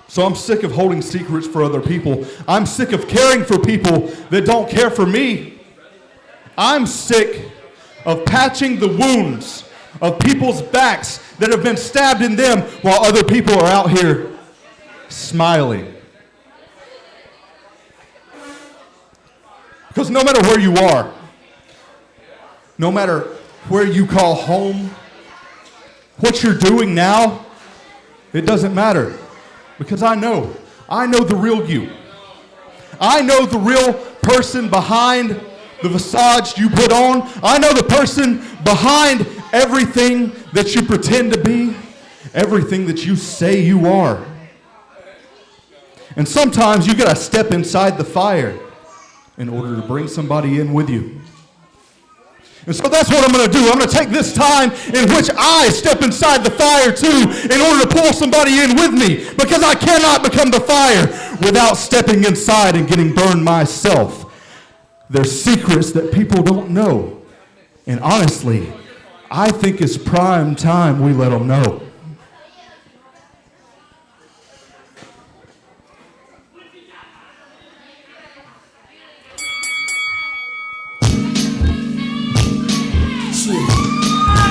So I'm sick of holding secrets for other people. I'm sick of caring for people that don't care for me. I'm sick of patching the wounds of people's backs that have been stabbed in them while other people are out here smiling. Because no matter where you are, no matter where you call home, what you're doing now, it doesn't matter. Because I know the real you. I know the real person behind the visage you put on. I know the person behind everything that you pretend to be, everything that you say you are. And sometimes you gotta step inside the fire in order to bring somebody in with you. And so that's what I'm going to do. I'm going to take this time in which I step inside the fire too in order to pull somebody in with me, because I cannot become the fire without stepping inside and getting burned myself. There's secrets that people don't know. And honestly, I think it's prime time we let them know.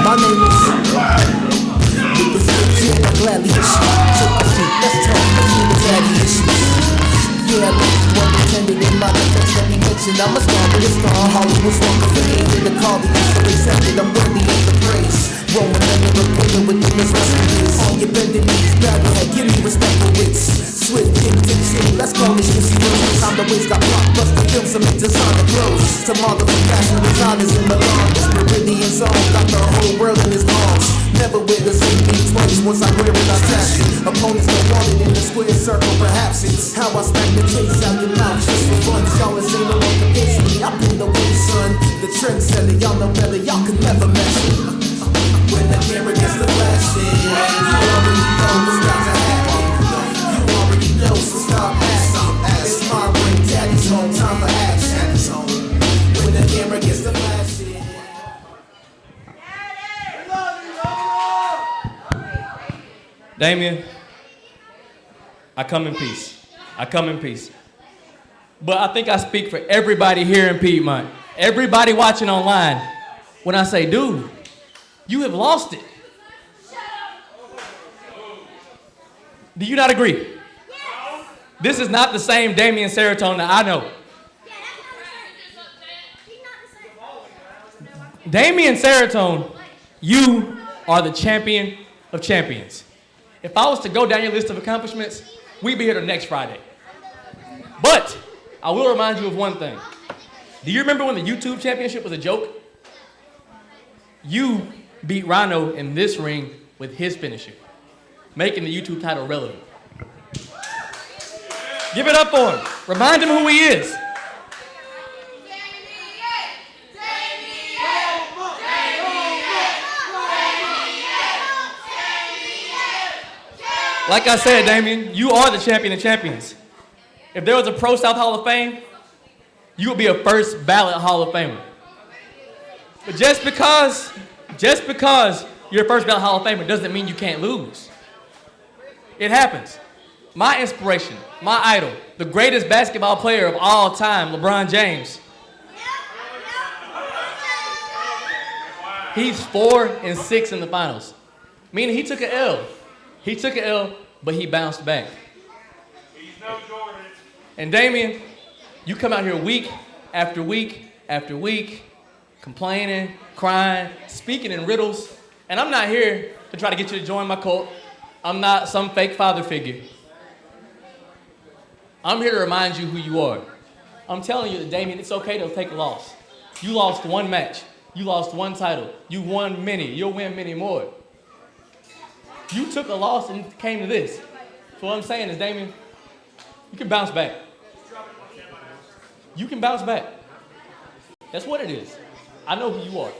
My name is with the script, I gladly issue. Take a seat, let's talk human daddy issues. Yeah, I look one intended in my defense. Let me mention I'm a star with a star. Hollywood's wrong for me. In the call, the answer accepted. I'm worthy of the praise. Roman under the pillar with the restlessness. On your bending knees, bow your head, give me respect for wits. Swift, kick, tick, shit, let's call this shit serious. Time to waste, got blockbuster films and make designer clothes. Tomorrow for fashion designers in Milan. This Meridian zone, got the whole world in his arms. Never wear the same thing twice, once I wear it, I tash it. Opponents don't want it in the square circle, perhaps it's how I smack the chase out your mouth just for fun. Y'all is ain't no longer against me, I bring the way, son. The trendsetter, y'all know better, y'all could never match it. When the camera gets the flashing, you already know what's about to happen. You already know, so stop asking. It's my ring, daddy's home, time for action. When the camera gets the flashing. Damien, I come in peace. I come in peace. But I think I speak for everybody here in Piedmont, everybody watching online, when I say, dude, You have lost it. Do you not agree? This is not the same Damian Serotonin that I know. Damian Serotonin, you are the champion of champions. If I was to go down your list of accomplishments, we'd be here the next Friday. But I will remind you of one thing. Do you remember when the YouTube championship was a joke? You beat Rhino in this ring with his finisher, making the YouTube title relevant. Give it up for him. Remind him who he is. Like I said, Damien, you are the champion of champions. If there was a ProSouth Hall of Fame, you would be a first ballot Hall of Famer. But just because you're a first ballot Hall of Famer doesn't mean you can't lose. It happens. My inspiration, my idol, the greatest basketball player of all time, LeBron James. He's 4-6 in the finals. Meaning he took an L. He took an L, but he bounced back. He's no Jordan. And Damien, you come out here week after week after week, complaining, crying, speaking in riddles. And I'm not here to try to get you to join my cult. I'm not some fake father figure. I'm here to remind you who you are. I'm telling you that, Damien, it's okay to take a loss. You lost one match. You lost one title. You won many. You'll win many more. You took a loss and came to this. So what I'm saying is, Damien, you can bounce back. You can bounce back. That's what it is. I know who you are.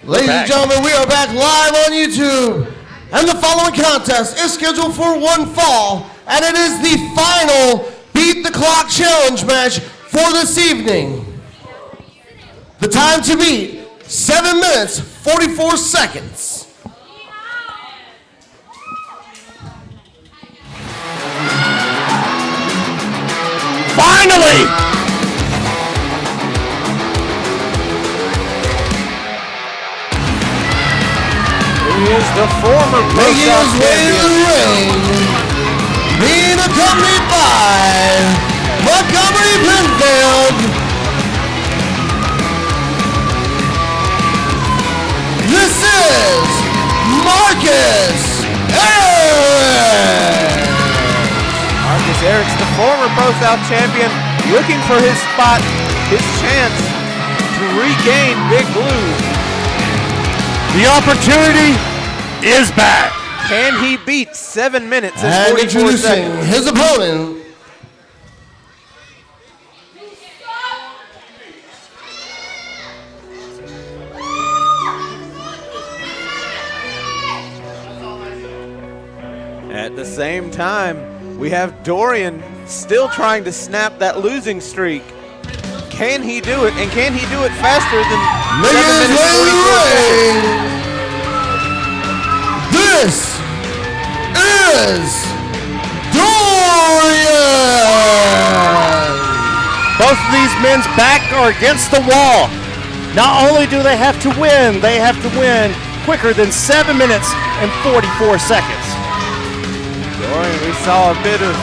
Ladies and gentlemen, we are back live on YouTube. And the following contest is scheduled for one fall, and it is the final Beat the Clock Challenge match for this evening. The time to beat, 7 minutes, 44 seconds. Finally! He is the former ProSouth champion. Being accompanied by Montgomery Penfield. This is Marcus Eric. Marcus Eric's the former ProSouth champion, looking for his spot, his chance to regain Big Blue. The opportunity is back. Can he beat 7 minutes and 44 introducing seconds? his opponent. At the same time, we have Dorian still trying to snap that losing streak. Can he do it? And can he do it faster than 7 minutes 44 seconds? This is Dorian! Both of these men's back are against the wall. Not only do they have to win quicker than 7 minutes and 44 seconds. Dorian, we saw a bit of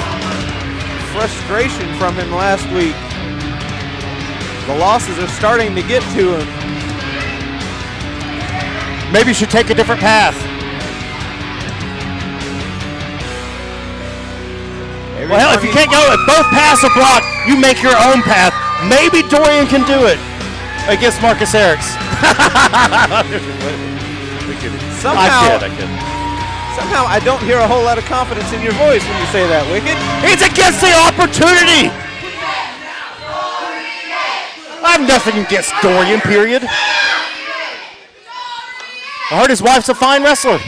frustration from him last week. The losses are starting to get to him. Maybe you should take a different path. Well, hell, if you can't go, if both paths are blocked, you make your own path. Maybe Dorian can do it against Marcus Erics. Somehow I don't hear a whole lot of confidence in your voice when you say that, Wicked. It's against the opportunity. I have nothing against Dorian, period. I heard his wife's a fine wrestler.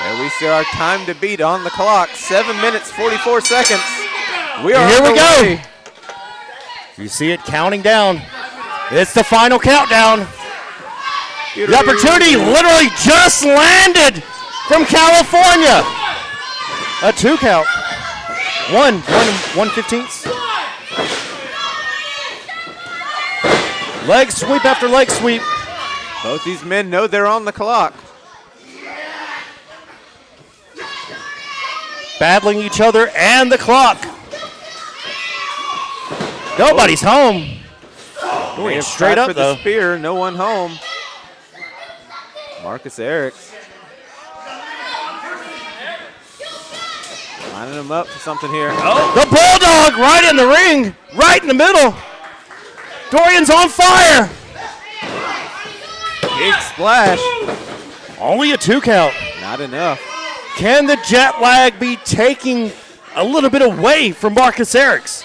And we see our time to beat on the clock, 7 minutes, 44 seconds. We are Here on we the go. way. You see it counting down. It's the final countdown. The opportunity literally just landed from California. A 2 count. 1/15. Leg sweep after leg sweep. Both these men know they're on the clock. Battling each other and the clock. Nobody's home. Dorian straight up for though. the spear, no one home. Marcus Erics lining him up for something here. Oh, the Bulldog right in the ring, right in the middle. Dorian's on fire. Big splash. Only a 2 count. Not enough. Can the jet lag be taking a little bit away from Marcus Erics?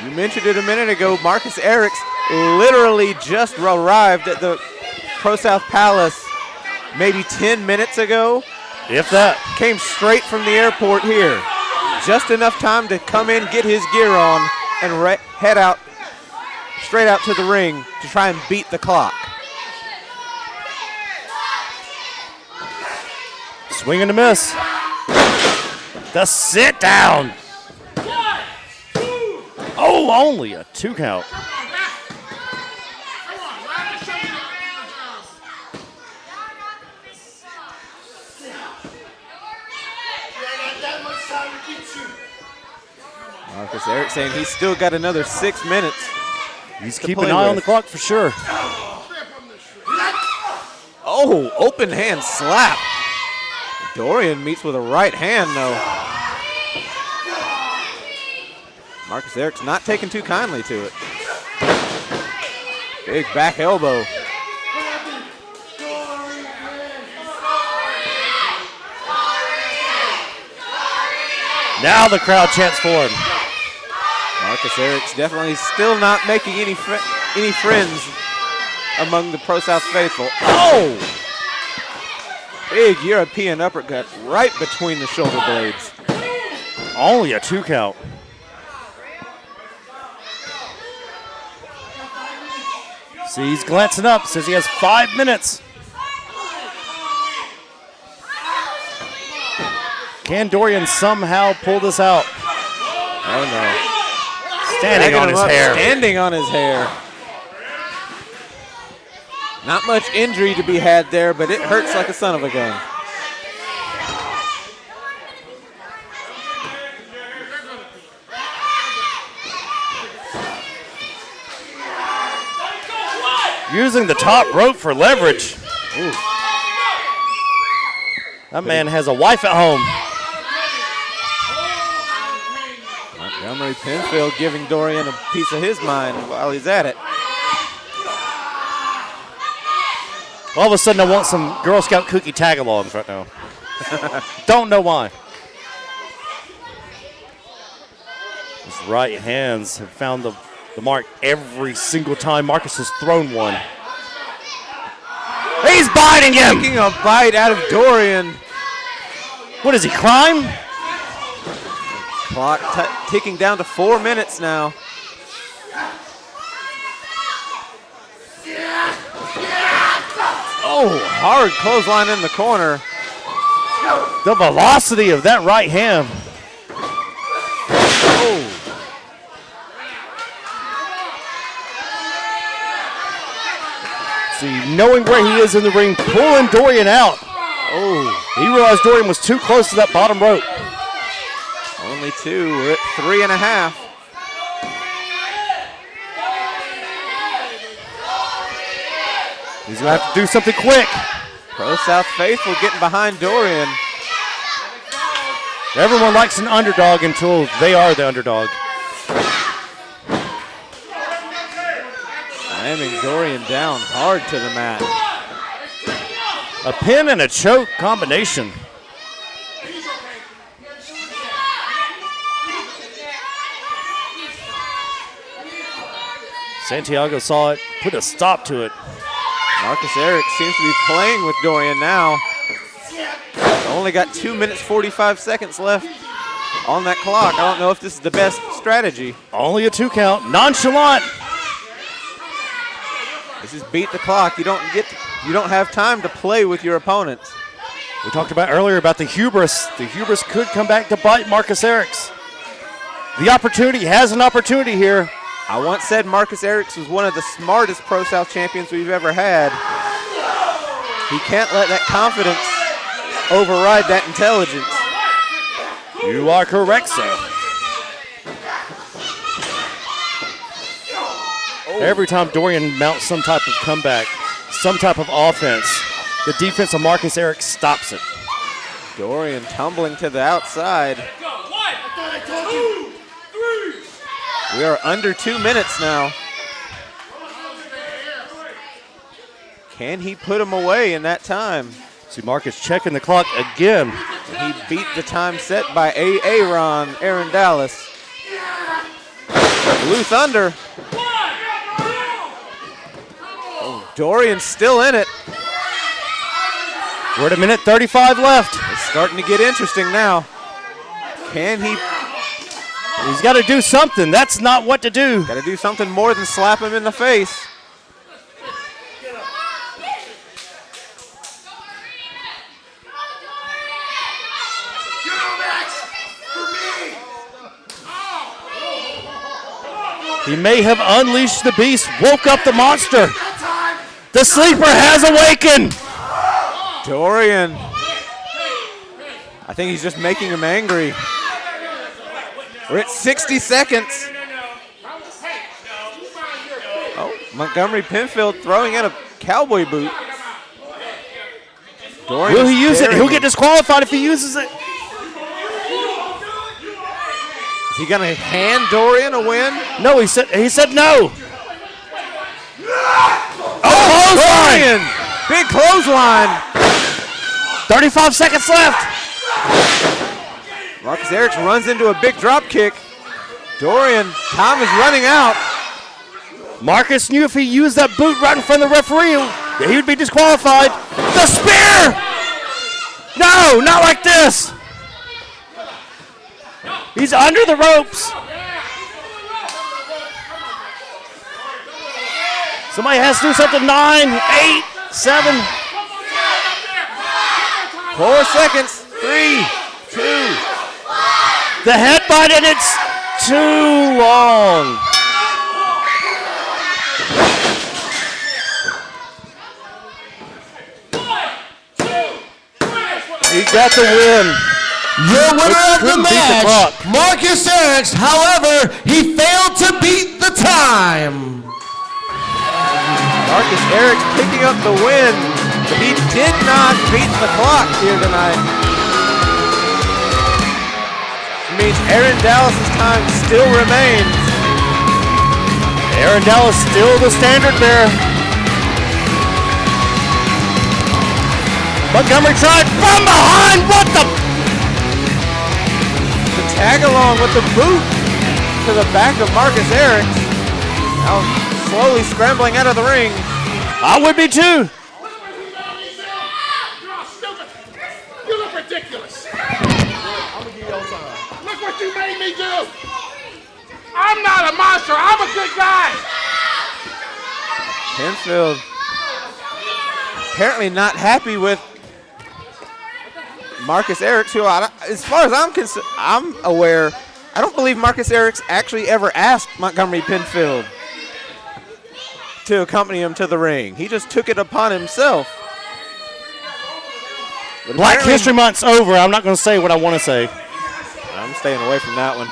You mentioned it a minute ago. Marcus Erics literally just arrived at the ProSouth Palace maybe 10 minutes ago. If that. Came straight from the airport here. Just enough time to come in, get his gear on, and head out straight out to the ring to try and beat the clock. Swing and a miss. The sit down. Oh, only a 2 count. Marcus Eric saying he's still got another 6 minutes. He's keeping an eye on the clock for sure. Oh, open hand slap. Dorian meets with a right hand, though. Marcus Eric's not taking too kindly to it. Big back elbow. Now the crowd chants for him. Marcus Eric's definitely still not making any friends among the ProSouth faithful. Oh! Big European uppercut right between the shoulder blades. Only a 2 count. See, he's glancing up, says he has 5 minutes. Can Dorian somehow pull this out? Oh no. Standing on his hair. Standing on his hair. Not much injury to be had there, but it hurts like a son of a gun. Using the top rope for leverage. Ooh. That man has a wife at home. Montgomery Penfield giving Dorian a piece of his mind while he's at it. All of a sudden, I want some Girl Scout cookie tag-alongs right now. Don't know why. His right hands have found the mark every single time Marcus has thrown one. He's biting him! Taking a bite out of Dorian. What is he, crime? Clock ticking down to 4 minutes now. Oh, hard clothesline in the corner. The velocity of that right hand. Oh. See, knowing where he is in the ring, pulling Dorian out. Oh, he realized Dorian was too close to that bottom rope. Only 2, we're at 3.5. He's gonna have to do something quick. ProSouth faithful getting behind Dorian. Everyone likes an underdog until they are the underdog. Slamming Dorian down hard to the mat. A pin and a choke combination. Santiago saw it, put a stop to it. Marcus Eric seems to be playing with Dorian now. Only got 2 minutes 45 seconds left on that clock. I don't know if this is the best strategy. Only a 2 count, nonchalant. This is beat the clock. You don't have time to play with your opponents. We talked about earlier about the hubris. The hubris could come back to bite Marcus Erics. The opportunity has an opportunity here. I once said Marcus Erics was one of the smartest ProSouth champions we've ever had. He can't let that confidence override that intelligence. You are correct, sir. Oh. Every time Dorian mounts some type of comeback, some type of offense, the defense of Marcus Eric stops it. Dorian tumbling to the outside. We are under 2 minutes now. Can he put him away in that time? See Marcus checking the clock again. He beat the time set by Aaron Dallas. Blue Thunder. Oh, Dorian's still in it. We're at 1:35 left. It's starting to get interesting now. Can he? He's got to do something. That's not what to do. Got to do something more than slap him in the face. He may have unleashed the beast, woke up the monster. The sleeper has awakened. Dorian. I think he's just making him angry. We're at 60 seconds. Oh, Montgomery Penfield throwing in a cowboy boot. Dorian Will he use it? He'll get disqualified if he uses it. Is he going to hand Dorian a win? No, he said no. Oh, Dorian! Big clothesline. 35 seconds left. Marcus Erics runs into a big drop kick. Dorian, time is running out. Marcus knew if he used that boot right in front of the referee, he would be disqualified. The spear! No, not like this. He's under the ropes. Somebody has to do something. 9, 8, 7. 4 seconds. 3, 2. The headbutt, and it's too long. He got the win. Your winner of the couldn't beat the match, clock. Marcus Erics. However, he failed to beat the time. Marcus Erics picking up the win, but he did not beat the clock here tonight. Which means Aaron Dallas's time still remains. Aaron Dallas still the standard bearer. Montgomery tried from behind. What the? The tag along with the boot to the back of Marcus Erics. Now slowly scrambling out of the ring. I would be too. You look ridiculous. I'm gonna give y'all time. Look what you made me do. I'm not a monster. I'm a good guy. Penfield apparently not happy with Marcus Erics, who, as far as I'm aware, I don't believe Marcus Erics actually ever asked Montgomery Penfield to accompany him to the ring. He just took it upon himself. But Black History Month's over. I'm not going to say what I want to say. I'm staying away from that one.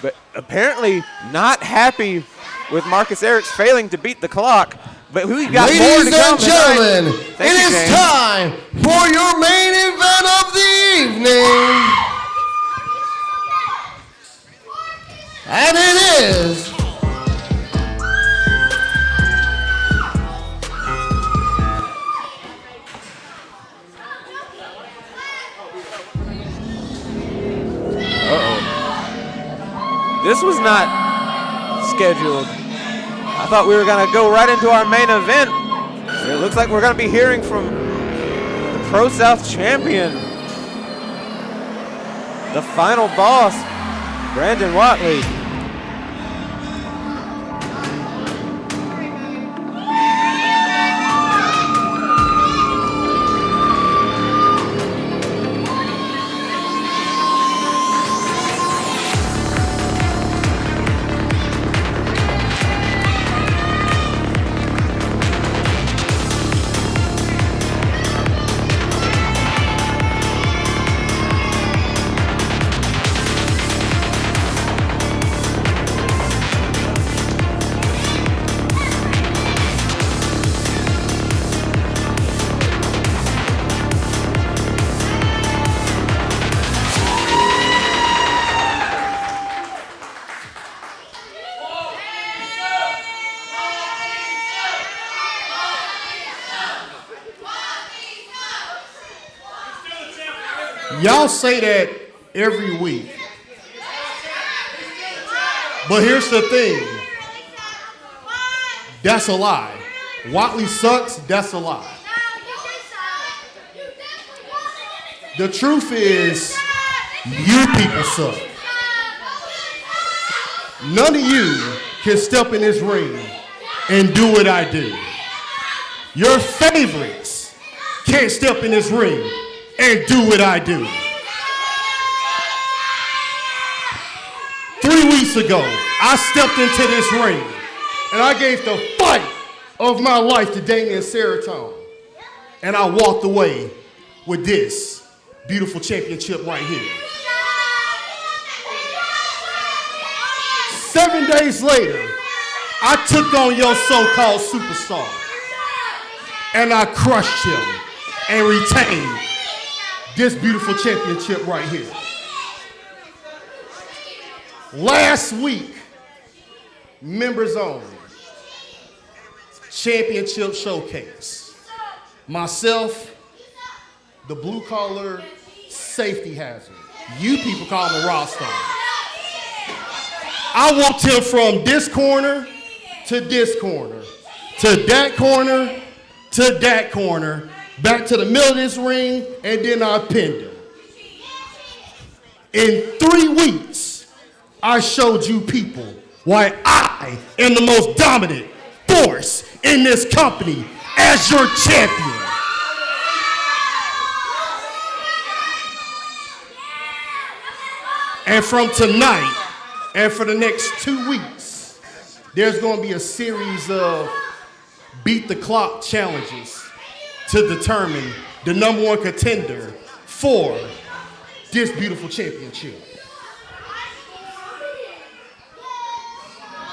But apparently not happy with Marcus Erics failing to beat the clock. But we've got more to Ladies come and gentlemen, tonight. it is time for your main event of the evening. And it is This was not scheduled. I thought we were going to go right into our main event. It looks like we're going to be hearing from the Pro-South champion, the final boss, Brandon Watley. Y'all say that every week. But here's the thing. That's a lie. Watley sucks, that's a lie. The truth is, you people suck. None of you can step in this ring and do what I do. Your favorites can't step in this ring and do what I do. 3 weeks ago, I stepped into this ring, and I gave the fight of my life to Damian Seratone. And I walked away with this beautiful championship right here. 7 days later, I took on your so-called superstar, and I crushed him and retained this beautiful championship right here. Last week, members only, championship showcase. Myself, the blue collar safety hazard. You people call him a rock star. I walked him from this corner to this corner, to that corner, to that corner, back to the middle of this ring, and then I pinned him. In 3 weeks, I showed you people why I am the most dominant force in this company as your champion. And from tonight, and for the next 2 weeks, there's going to be a series of beat the clock challenges to determine the #1 contender for this beautiful championship.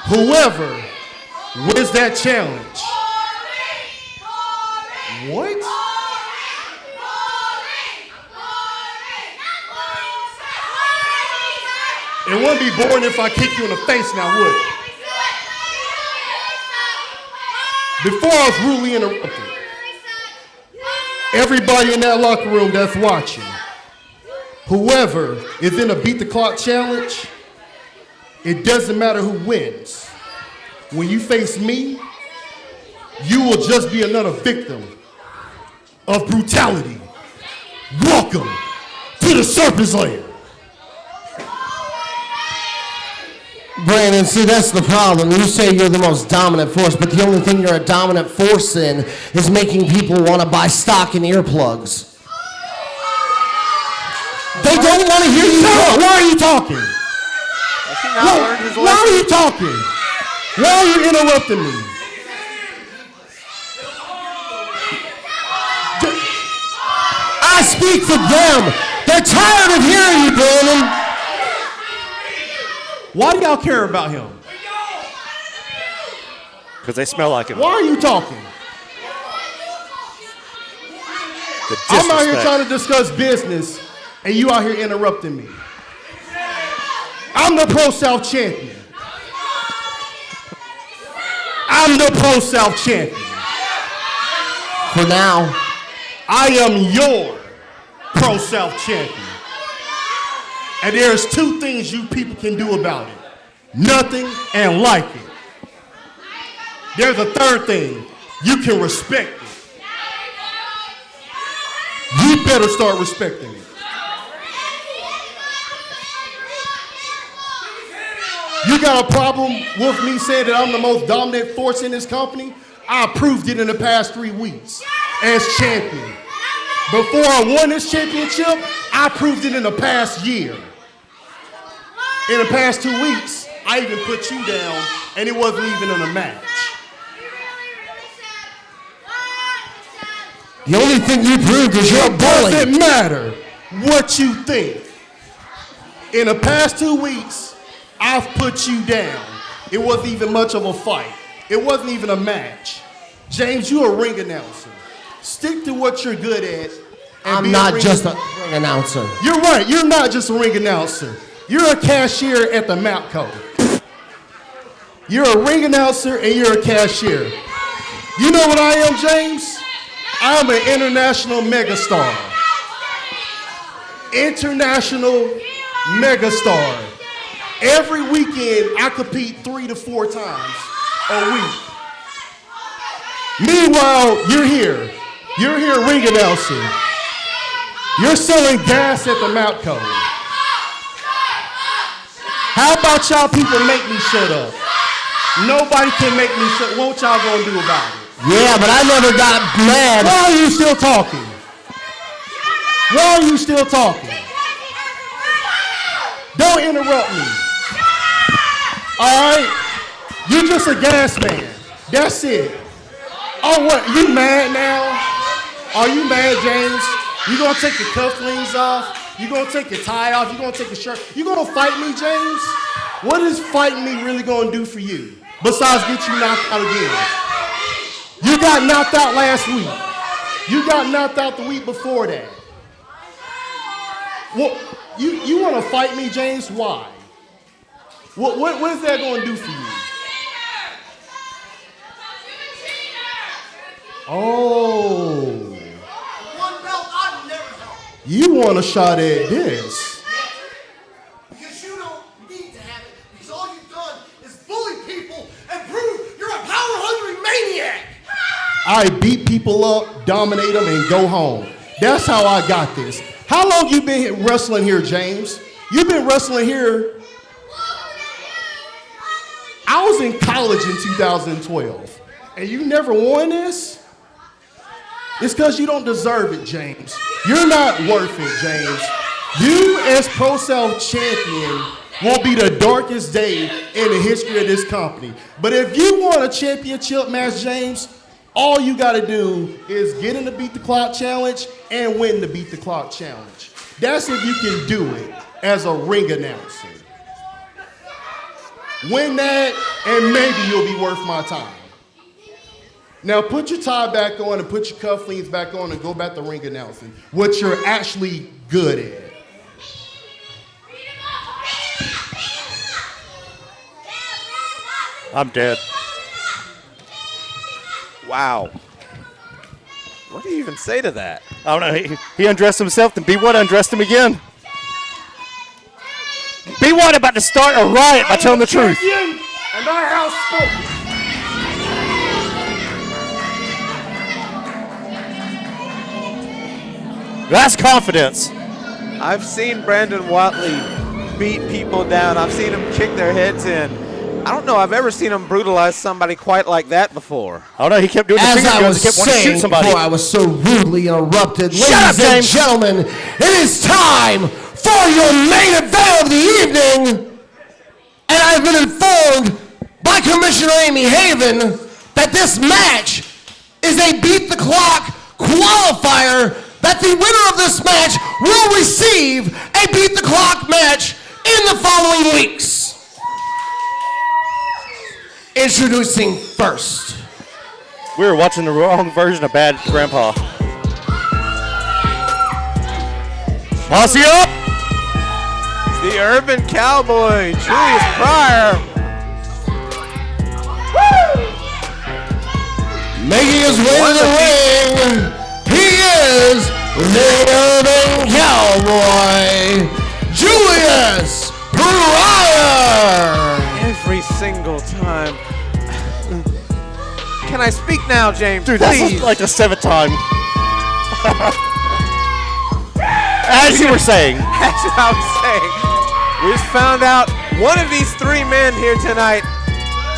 Whoever wins that challenge. What? It wouldn't be boring if I kick you in the face now, would it? Before I was rudely interrupted, everybody in that locker room that's watching, whoever is in a beat the clock challenge, it doesn't matter who wins. When you face me, you will just be another victim of brutality. Welcome to the Serpent's Lair. Brandon, see, that's the problem. You say you're the most dominant force, but the only thing you're a dominant force in is making people want to buy stock in earplugs. They don't want to hear you talk. Why are you talking? Why are you talking? Why are you interrupting me? I speak for them. They're tired of hearing you, Brandon. Why do y'all care about him? Because they smell like him. Why are you talking? I'm out here trying to discuss business, and you out here interrupting me. I'm the ProSouth champion. I'm the ProSouth champion. For now, I am your ProSouth champion. And there's 2 things you people can do about it. Nothing and like it. There's a 3rd thing. You can respect it. You better start respecting it. You got a problem with me saying that I'm the most dominant force in this company? I proved it in the past 3 weeks as champion. Before I won this championship, I proved it in the past year. In the past 2 weeks, I even put you down, and it wasn't even in a match. the only thing you proved is you're a bully. It doesn't matter what you think. In the past 2 weeks, I've put you down. It wasn't even much of a fight. It wasn't even a match. James, you're a ring announcer. Stick to what you're good at. I'm not just a ring announcer. You're right. You're not just a ring announcer. You're a cashier at the Mapco. You're a ring announcer and you're a cashier. You know what I am, James? I'm an international megastar. International megastar. Every weekend, I compete 3 to 4 times a week. Meanwhile, you're here. You're here ring announcing. You're selling gas at the Mapco. How about y'all people make me shut up? Nobody can make me shut up. What y'all gonna do about it? Yeah, but I never got mad. Why are you still talking? Why are you still talking? Don't interrupt me. All right? You just a gas man. That's it. Oh, what? You mad now? Are you mad, James? You gonna take your cufflinks off? You gonna take your tie off? You gonna take your shirt? You gonna fight me, James? What is fighting me really gonna do for you? Besides get you knocked out again. You got knocked out last week. You got knocked out the week before that. Well, you wanna fight me, James? Why? What is that gonna do for you? Oh. You want a shot at this? Because you don't need to have it, because all you've done is bully people and prove you're a power-hungry maniac! I beat people up, dominate them, and go home. That's how I got this. How long you been wrestling here, James? You've been wrestling here. I was in college in 2012, and you never won this? It's because you don't deserve it, James. You're not worth it, James. You, as ProSouth champion, will be the darkest day in the history of this company. But if you want a championship match, James, all you got to do is get in the Beat the Clock Challenge and win the Beat the Clock Challenge. That's if you can do it as a ring announcer. Win that, and maybe you'll be worth my time. Now put your tie back on and put your cufflinks back on and go back to ring announcing, what you're actually good at. I'm dead. Wow. What do you even say to that? I don't know. He undressed himself, then B1 undressed him again. B1 about to start a riot by telling the truth. And I have spoken. That's confidence. I've seen Brandon Watley beat people down. I've seen him kick their heads in. I don't know I've ever seen him brutalize somebody quite like that before. Oh no, he kept doing the As finger I guns. was He kept wanting to shoot saying somebody. before I was so rudely interrupted, Shut ladies up, and James. gentlemen, it is time for your main event of the evening. And I've been informed by Commissioner Amy Haven that this match is a Beat the Clock qualifier, that the winner of this match will receive a Beat the Clock match in the following weeks. Introducing first. We were watching the wrong version of Bad Grandpa. Posse up! The Urban Cowboy, Julius Pryor. Making his way to the ring, he is the Urban Cowboy, Julius Pryor. Every single time. Can I speak now, James? Dude, please? that's like the seventh time. As you were saying. That's what I was saying. We just found out one of these three men here tonight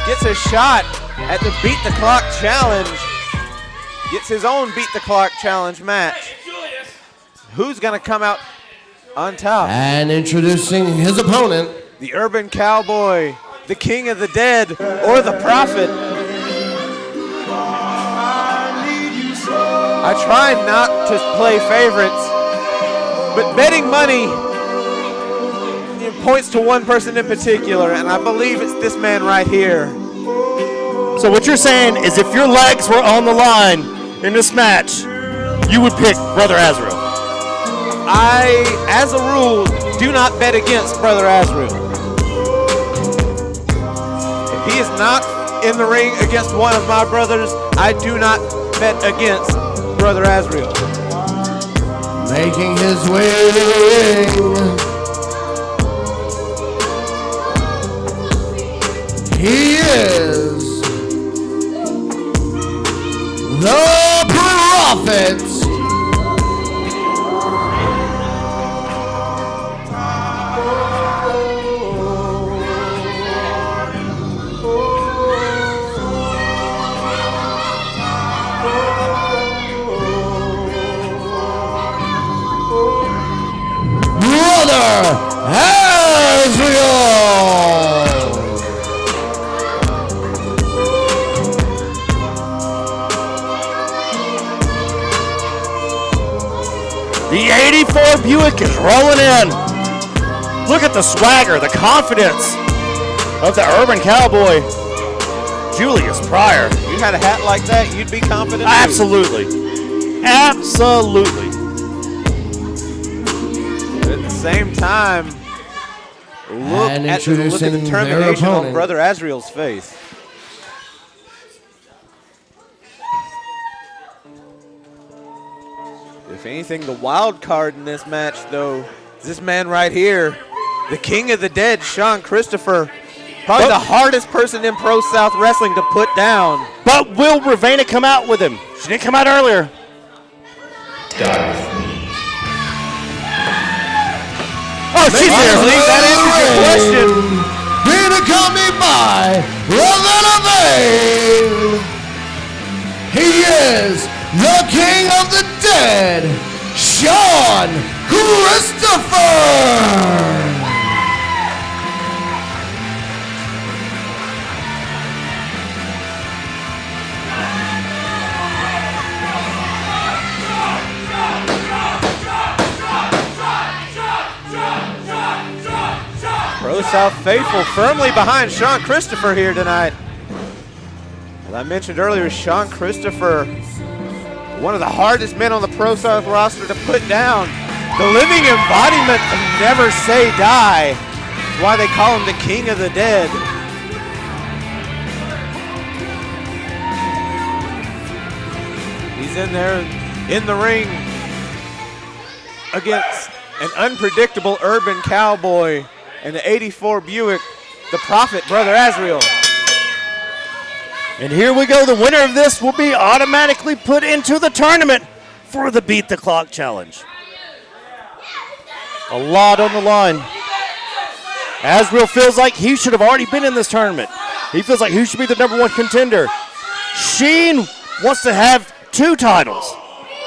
gets a shot at the Beat the Clock Challenge. Gets his own Beat the Clock Challenge match. Who's going to come out on top? And introducing his opponent, The Urban Cowboy, the King of the Dead, or the Prophet. I try not to play favorites, but betting money points to one person in particular, and I believe it's this man right here. So what you're saying is if your legs were on the line in this match, you would pick Brother Azrael. I, as a rule, do not bet against Brother Azrael. If he is not in the ring against one of my brothers, I do not bet against Brother Azrael. making his way to the ring. He is the Prophet. Brother rolling in. Look at the swagger, the confidence of the Urban Cowboy, Julius Pryor. If you had a hat like that, you'd be confident. Absolutely. Absolutely. But at the same time, look And at the introducing their determination on opponent. Brother Azriel's face. If anything, the wild card in this match, though, is this man right here, the King of the Dead, Sean Christopher. Probably the hardest person in Pro South Wrestling to put down. But will Ravena come out with him? She didn't come out earlier. Darth me. Oh, she's here. That answers your question. Here to come me by, Brother Levine. He is the King of the Dead, Sean Christopher. Pro South faithful firmly behind Sean Christopher here tonight. As I mentioned earlier, Sean Christopher, one of the hardest men on the Pro South roster to put down. The living embodiment of Never Say Die. That's why they call him the King of the Dead. He's in there in the ring against an unpredictable Urban Cowboy and the 84 Buick, the Prophet, Brother Azriel. And here we go. The winner of this will be automatically put into the tournament for the Beat the Clock Challenge. A lot on the line. Azriel feels like he should have already been in this tournament. He feels like he should be the #1 contender. Sheen wants to have 2 titles.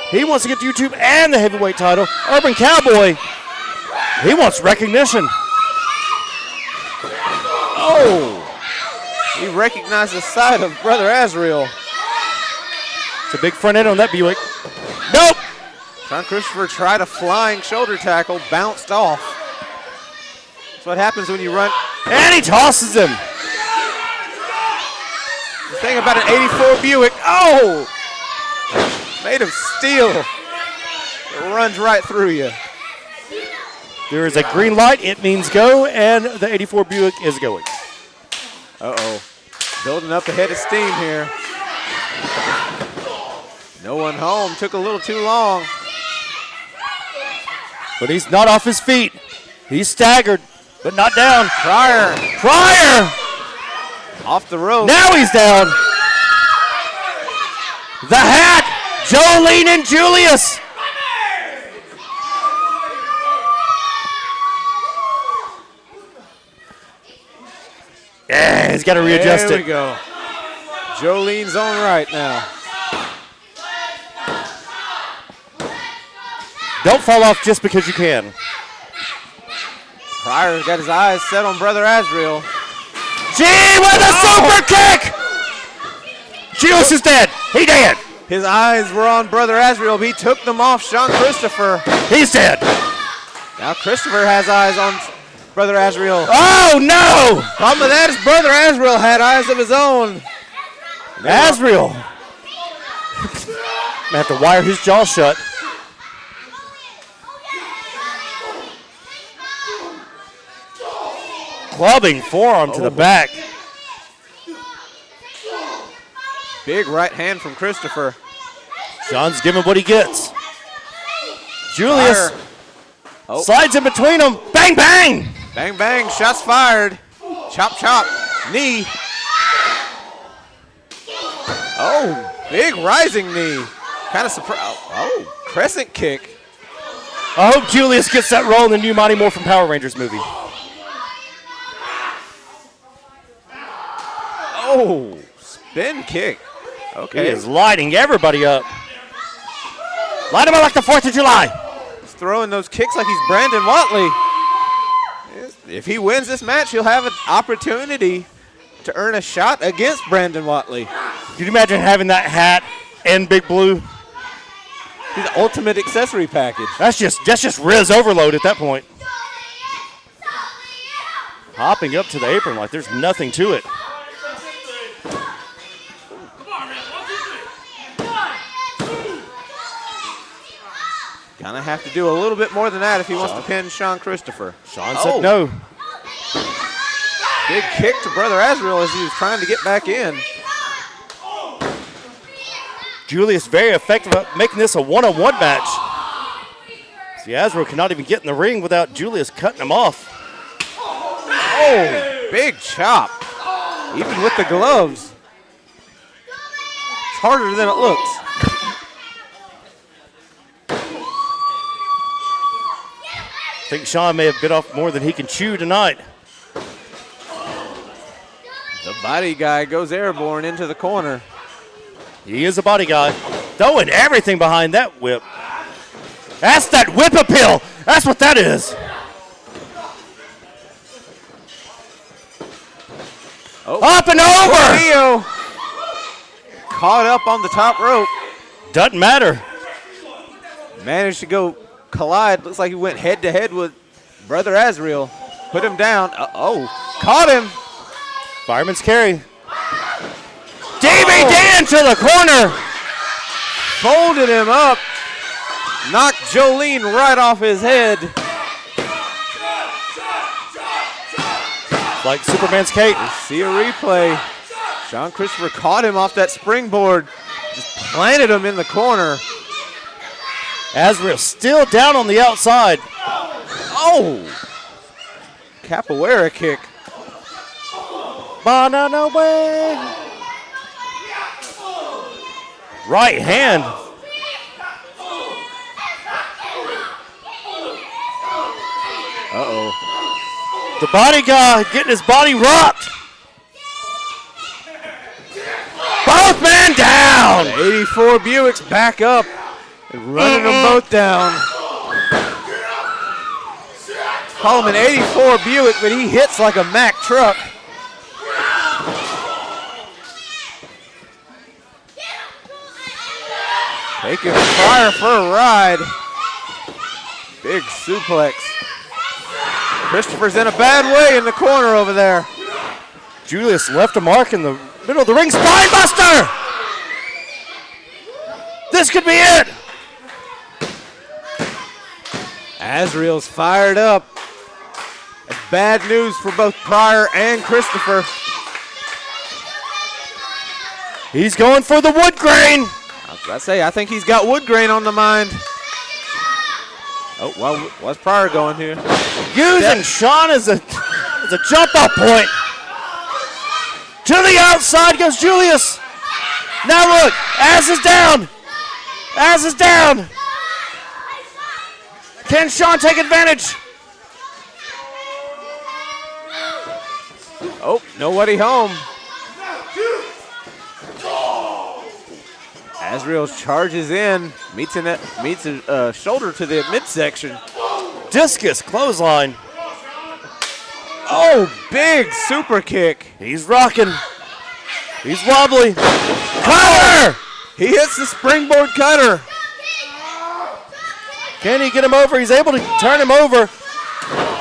He wants to get the YouTube and the heavyweight title. Urban Cowboy, he wants recognition. Oh! He recognized the side of Brother Azriel. It's a big front end on that Buick. Nope! Sean Christopher tried a flying shoulder tackle, bounced off. That's what happens when you run. And he tosses him. The thing about an 84 Buick, oh! Made of steel. It runs right through you. There is a green light. It means go, and the 84 Buick is going. Uh-oh. Building up a head of steam here. No one home. Took a little too long. But he's not off his feet. He's staggered, but not down. Pryor. Pryor! Off the rope. Now he's down. The hat! Jolene and Julius. Yeah, he's got to readjust There it. we go. Jolene's on right now. Don't fall off just because you can. Pryor's got his eyes set on Brother Azriel. Gee, with a super kick! Julius is dead. He dead. His eyes were on Brother Azriel, but he took them off Sean Christopher. He's dead. Now Christopher has eyes on Brother Azriel. Oh, no! Problem with that is Brother Azriel had eyes of his own. Azriel. I have to wire his jaw shut. Clubbing forearm to the back. Big right hand from Christopher. John's giving what he gets. Julius slides in between them. Bang, bang! Bang, bang, shots fired. Chop, chop, knee. Oh, big rising knee. Kind of surprised. Oh, crescent kick. I hope Julius gets that role in the new Mighty Morphin Power Rangers movie. Oh, spin kick. Okay. He is lighting everybody up. Light him up like the 4th of July. He's throwing those kicks like he's Brandon Watley. If he wins this match, he'll have an opportunity to earn a shot against Brandon Watley. Can you imagine having that hat and Big Blue? He's the ultimate accessory package. That's just Riz overload at that point. Hopping up to the apron like there's nothing to it. Gonna have to do a little bit more than that if he wants to pin Sean Christopher. Sean said no. Big kick to Brother Azrael as he was trying to get back in. Julius very effective at making this a one-on-one match. See, Azrael cannot even get in the ring without Julius cutting him off. Oh, big chop. Even with the gloves. It's harder than it looks. I think Sean may have bit off more than he can chew tonight. The body guy goes airborne into the corner. He is a body guy. Throwing everything behind that whip. That's that whip appeal. That's what that is. Oh. Up and over. Neo caught up on the top rope. Doesn't matter. Managed to go collide. Looks like he went head to head with Brother Azrael. Put him down. Uh-oh. Caught him. Fireman's carry. Dan to the corner. Folded him up. Knocked Jolene right off his head. Like Superman's cape. See a replay. Sean Christopher caught him off that springboard. Just planted him in the corner. Azrael still down on the outside. Oh! Capoeira kick. Banana way. Right hand. Uh-oh. The body guy getting his body rocked. Both men down. 84 Buick's back up and running them both down. Call him an 84 Buick, but he hits like a Mack truck. Taking Fryer for a ride. Big suplex. Christopher's in a bad way in the corner over there. Julius left a mark in the middle of the ring. Spine buster! This could be it. Azrael's fired up. Bad news for both Pryor and Christopher. He's going for the wood grain. I think he's got wood grain on the mind. Oh, well, what's Pryor going here? Using Sean as a jump off point. To the outside goes Julius. Now look, Az is down. Az is down. Can Sean take advantage? Oh, nobody home. Azrael charges in, meets a shoulder to the midsection. Discus clothesline. Oh, big super kick. He's rocking. He's wobbly. Cutter! He hits the springboard cutter. Can he get him over? He's able to turn him over.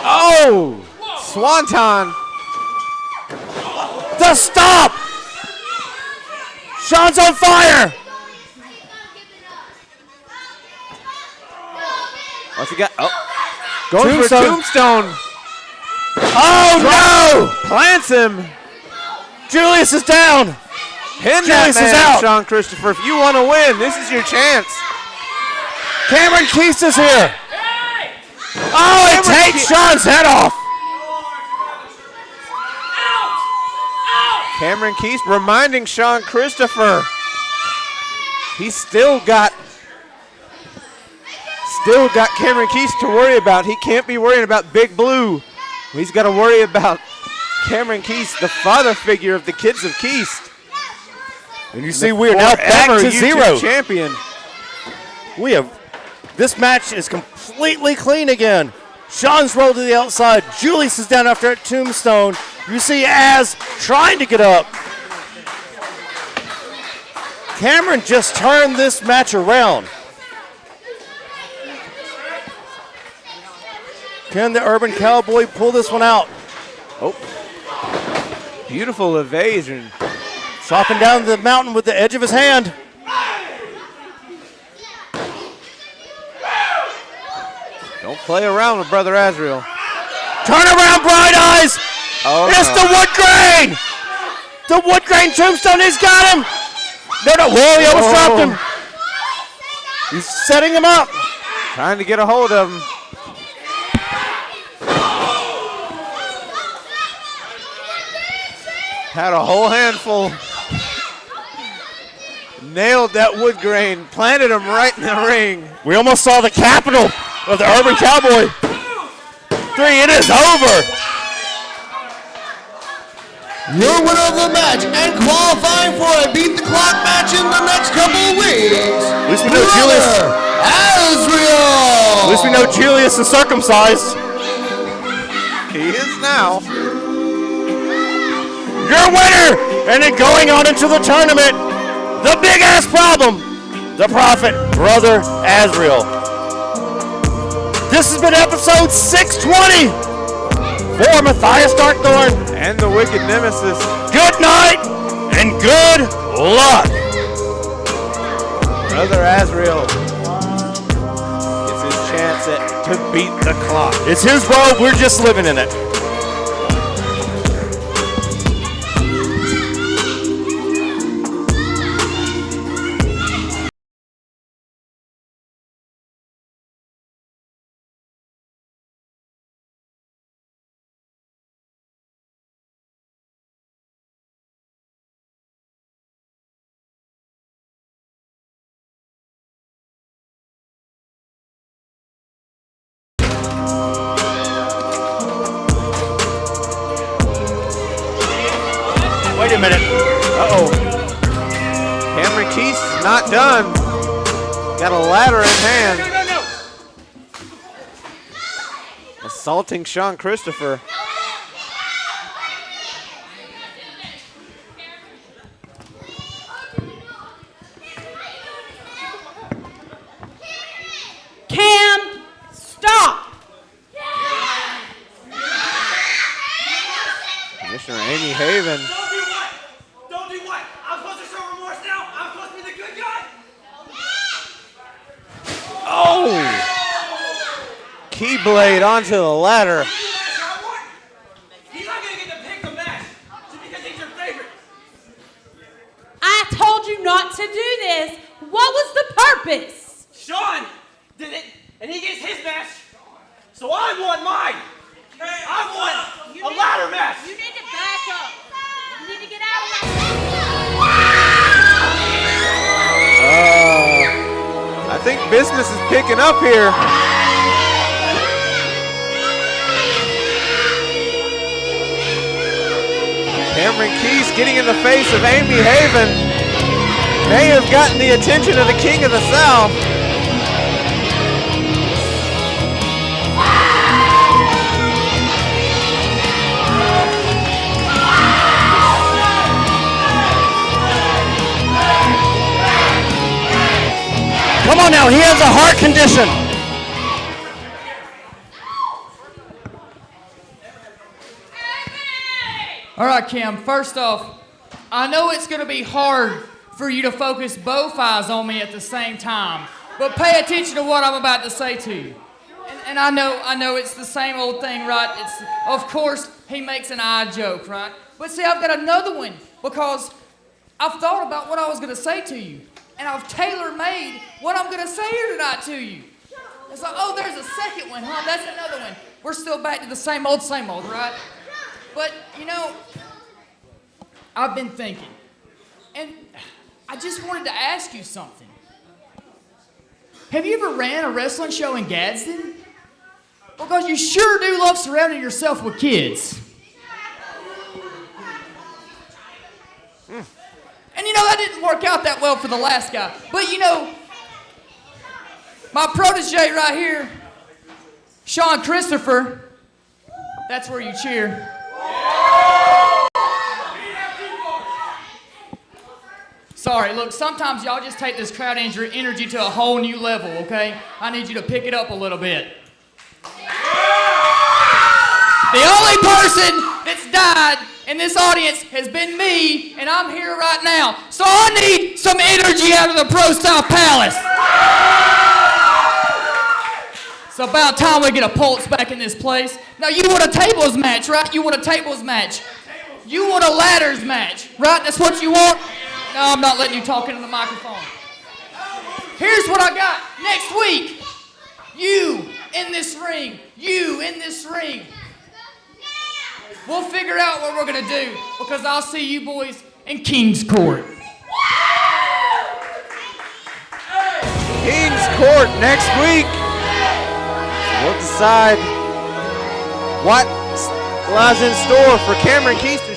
Oh, swanton. The stop! Sean's on fire! What's he got? Oh, going for a tombstone. Oh, no! Plants him. Julius is down. Pin Julius that man, is out. Sean Christopher. If you want to win, this is your chance. Cameron Keast is here. Oh, it takes Sean's head off. Cameron Keast reminding Sean Christopher he's still got Cameron Keast to worry about. He can't be worrying about Big Blue. He's got to worry about Cameron Keast, the father figure of the kids of Keast. And you see, we are now back to YouTube zero. Champion. This match is completely clean again. Sean's rolled to the outside. Julius is down after that tombstone. You see Az trying to get up. Cameron just turned this match around. Can the Urban Cowboy pull this one out? Oh. Beautiful evasion. Chopping down the mountain with the edge of his hand. Don't play around with Brother Azrael. Turn around, Bright Eyes! Oh, it's no. the Wood Grain! The Wood Grain Tombstone, he's got him! No, whoa, he almost dropped him. He's setting him up. Trying to get a hold of him. Had a whole handful. Nailed that wood grain. Planted him right in the ring. We almost saw the capital of the Urban Cowboy. 3, it is over. Your winner of the match and qualifying for a Beat the Clock match in the next couple of weeks. At least we know Julius. Azrael. At least we know Julius is circumcised. He is now. Your winner, and then going on into the tournament, the big ass problem, the Prophet, Brother Azrael. This has been episode 620 for Matthias Darkthorn and the Wicked Nemesis. Good night and good luck. Brother Azrael gets his chance to beat the clock. It's his road, we're just living in it. Wait a minute. Uh-oh. Cameron Keith not done. Got a ladder in hand. No. Assaulting Sean Christopher. Cam, stop. Commissioner Amy Haven. Don't do what? I'm supposed to show remorse now? I'm supposed to be the good guy? Oh! Keyblade onto the ladder. He's not going to get to pick the match just because he's your favorite. I told you not to do this. What was the purpose? Sean did it, and he gets his match. So I won mine. I won a ladder match. You need to back up. You need to get out of I think business is picking up here. Cameron Keys getting in the face of Amy Haven may have gotten the attention of the King of the South. Come on now, he has a heart condition. All right, Cam, first off, I know it's going to be hard for you to focus both eyes on me at the same time, but pay attention to what I'm about to say to you. And I know it's the same old thing, right? It's, of course, he makes an eye joke, right? But see, I've got another one because I've thought about what I was going to say to you. And I've tailor-made what I'm going to say here tonight to you. It's like, oh, there's a second one, huh? That's another one. We're still back to the same old, right? But, you know, I've been thinking. And I just wanted to ask you something. Have you ever ran a wrestling show in Gadsden? Because you sure do love surrounding yourself with kids. And you know, that didn't work out that well for the last guy. But you know, my protege right here, Sean Christopher, that's where you cheer. Sorry, look, sometimes y'all just take this crowd energy to a whole new level, okay? I need you to pick it up a little bit. The only person that's died in this audience has been me, and I'm here right now. So I need some energy out of the ProSouth Palace. It's about time we get a pulse back in this place. Now, you want a tables match, right? You want a tables match. You want a ladders match, right? That's what you want? No, I'm not letting you talk into the microphone. Here's what I got. Next week, you in this ring. You in this ring. We'll figure out what we're going to do because I'll see you boys in King's Court. King's Court next week. We'll decide what lies in store for Cameron Keith.